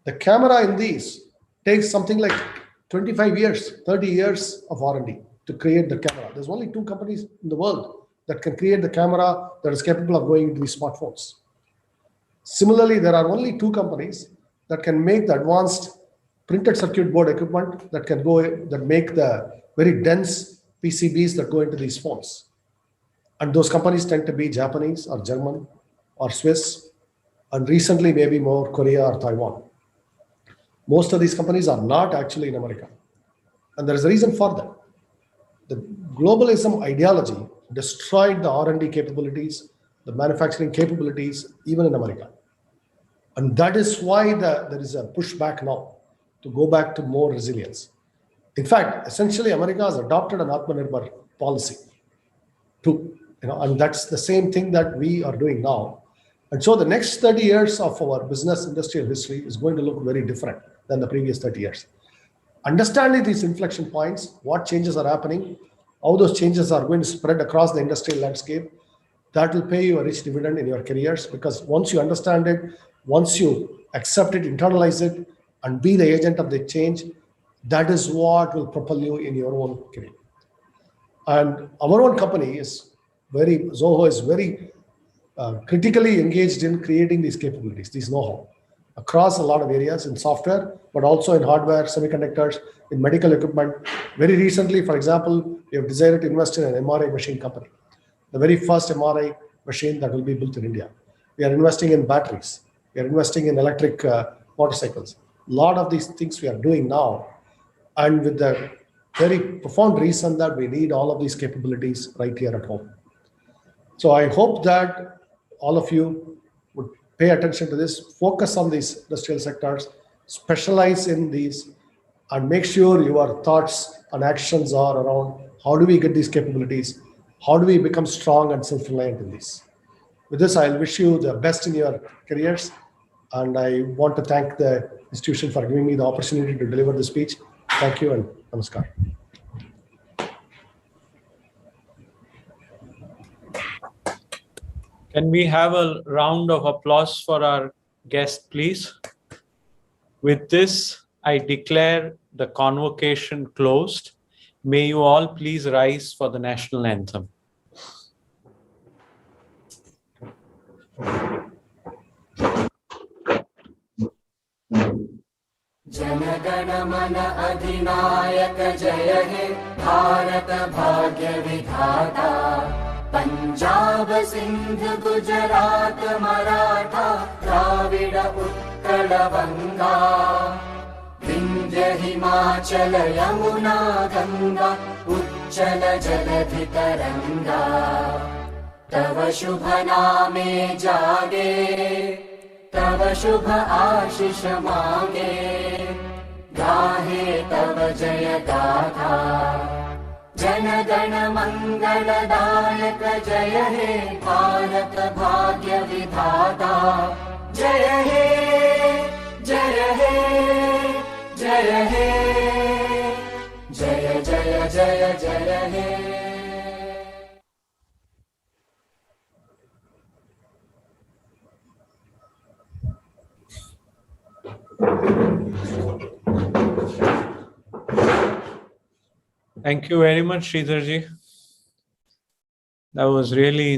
The camera in these takes something like 25 years, 30 years of R&D to create the camera. There's only 2 companies in the world that can create the camera that is capable of going into these smartphones. Similarly, there are only 2 companies that can make the advanced printed circuit board equipment that make the very dense PCBs that go into these phones. And those companies tend to be Japanese or German or Swiss, and recently maybe more Korea or Taiwan. Most of these companies are not actually in America. And there is a reason for that. The globalism ideology destroyed the R&D capabilities, the manufacturing capabilities, even in America. And that is why there is a pushback now to go back to more resilience. In fact, essentially, America has adopted an Atmanirbhar policy too, and that's the same thing that we are doing now. And so the next 30 years of our business industrial history is going to look very different than the previous 30 years. Understanding these inflection points, what changes are happening, how those changes are going to spread across the industrial landscape, that will pay you a rich dividend in your careers, because once you understand it, once you accept it, internalize it, and be the agent of the change, that is what will propel you in your own career. And our own company Zoho is very critically engaged in creating these capabilities, these know-how, across a lot of areas in software, but also in hardware, semiconductors, in medical equipment. Very recently, for example, we have decided to invest in an MRI machine company, the very first MRI machine that will be built in India. We are investing in batteries. We are investing in electric motorcycles. A lot of these things we are doing now. And with the very profound reason that we need all of these capabilities right here at home. So I hope that all of you would pay attention to this, focus on these industrial sectors, specialize in these, and make sure your thoughts and actions are around how do we get these capabilities, how do we become strong and self-reliant in these. With this, I'll wish you the best in your careers, and I want to thank the institution for giving me the opportunity to deliver the speech. Thank you and namaskar. Can we have a round of applause for our guest, please? With this, I declare the convocation closed. May you all please rise for the national anthem. जनगण मन अधिनायक जय हे भारत भाग्य विधाता पंजाब सिंध गुजरात मराठा द्राविड उत्कल बंगा विंध्य हिमाचल यमुना गंगा उच्चल जलधि तरंगा तव शुभ नामे जागे तव शुभ आशीष मांगे गाहे तव जय गाथा जन गण मंगलदायक जय हे भारत भाग्य विधाता जय हे जय हे जय हे जय जय जय जय हे। Thank you very much, Sridharji. That was really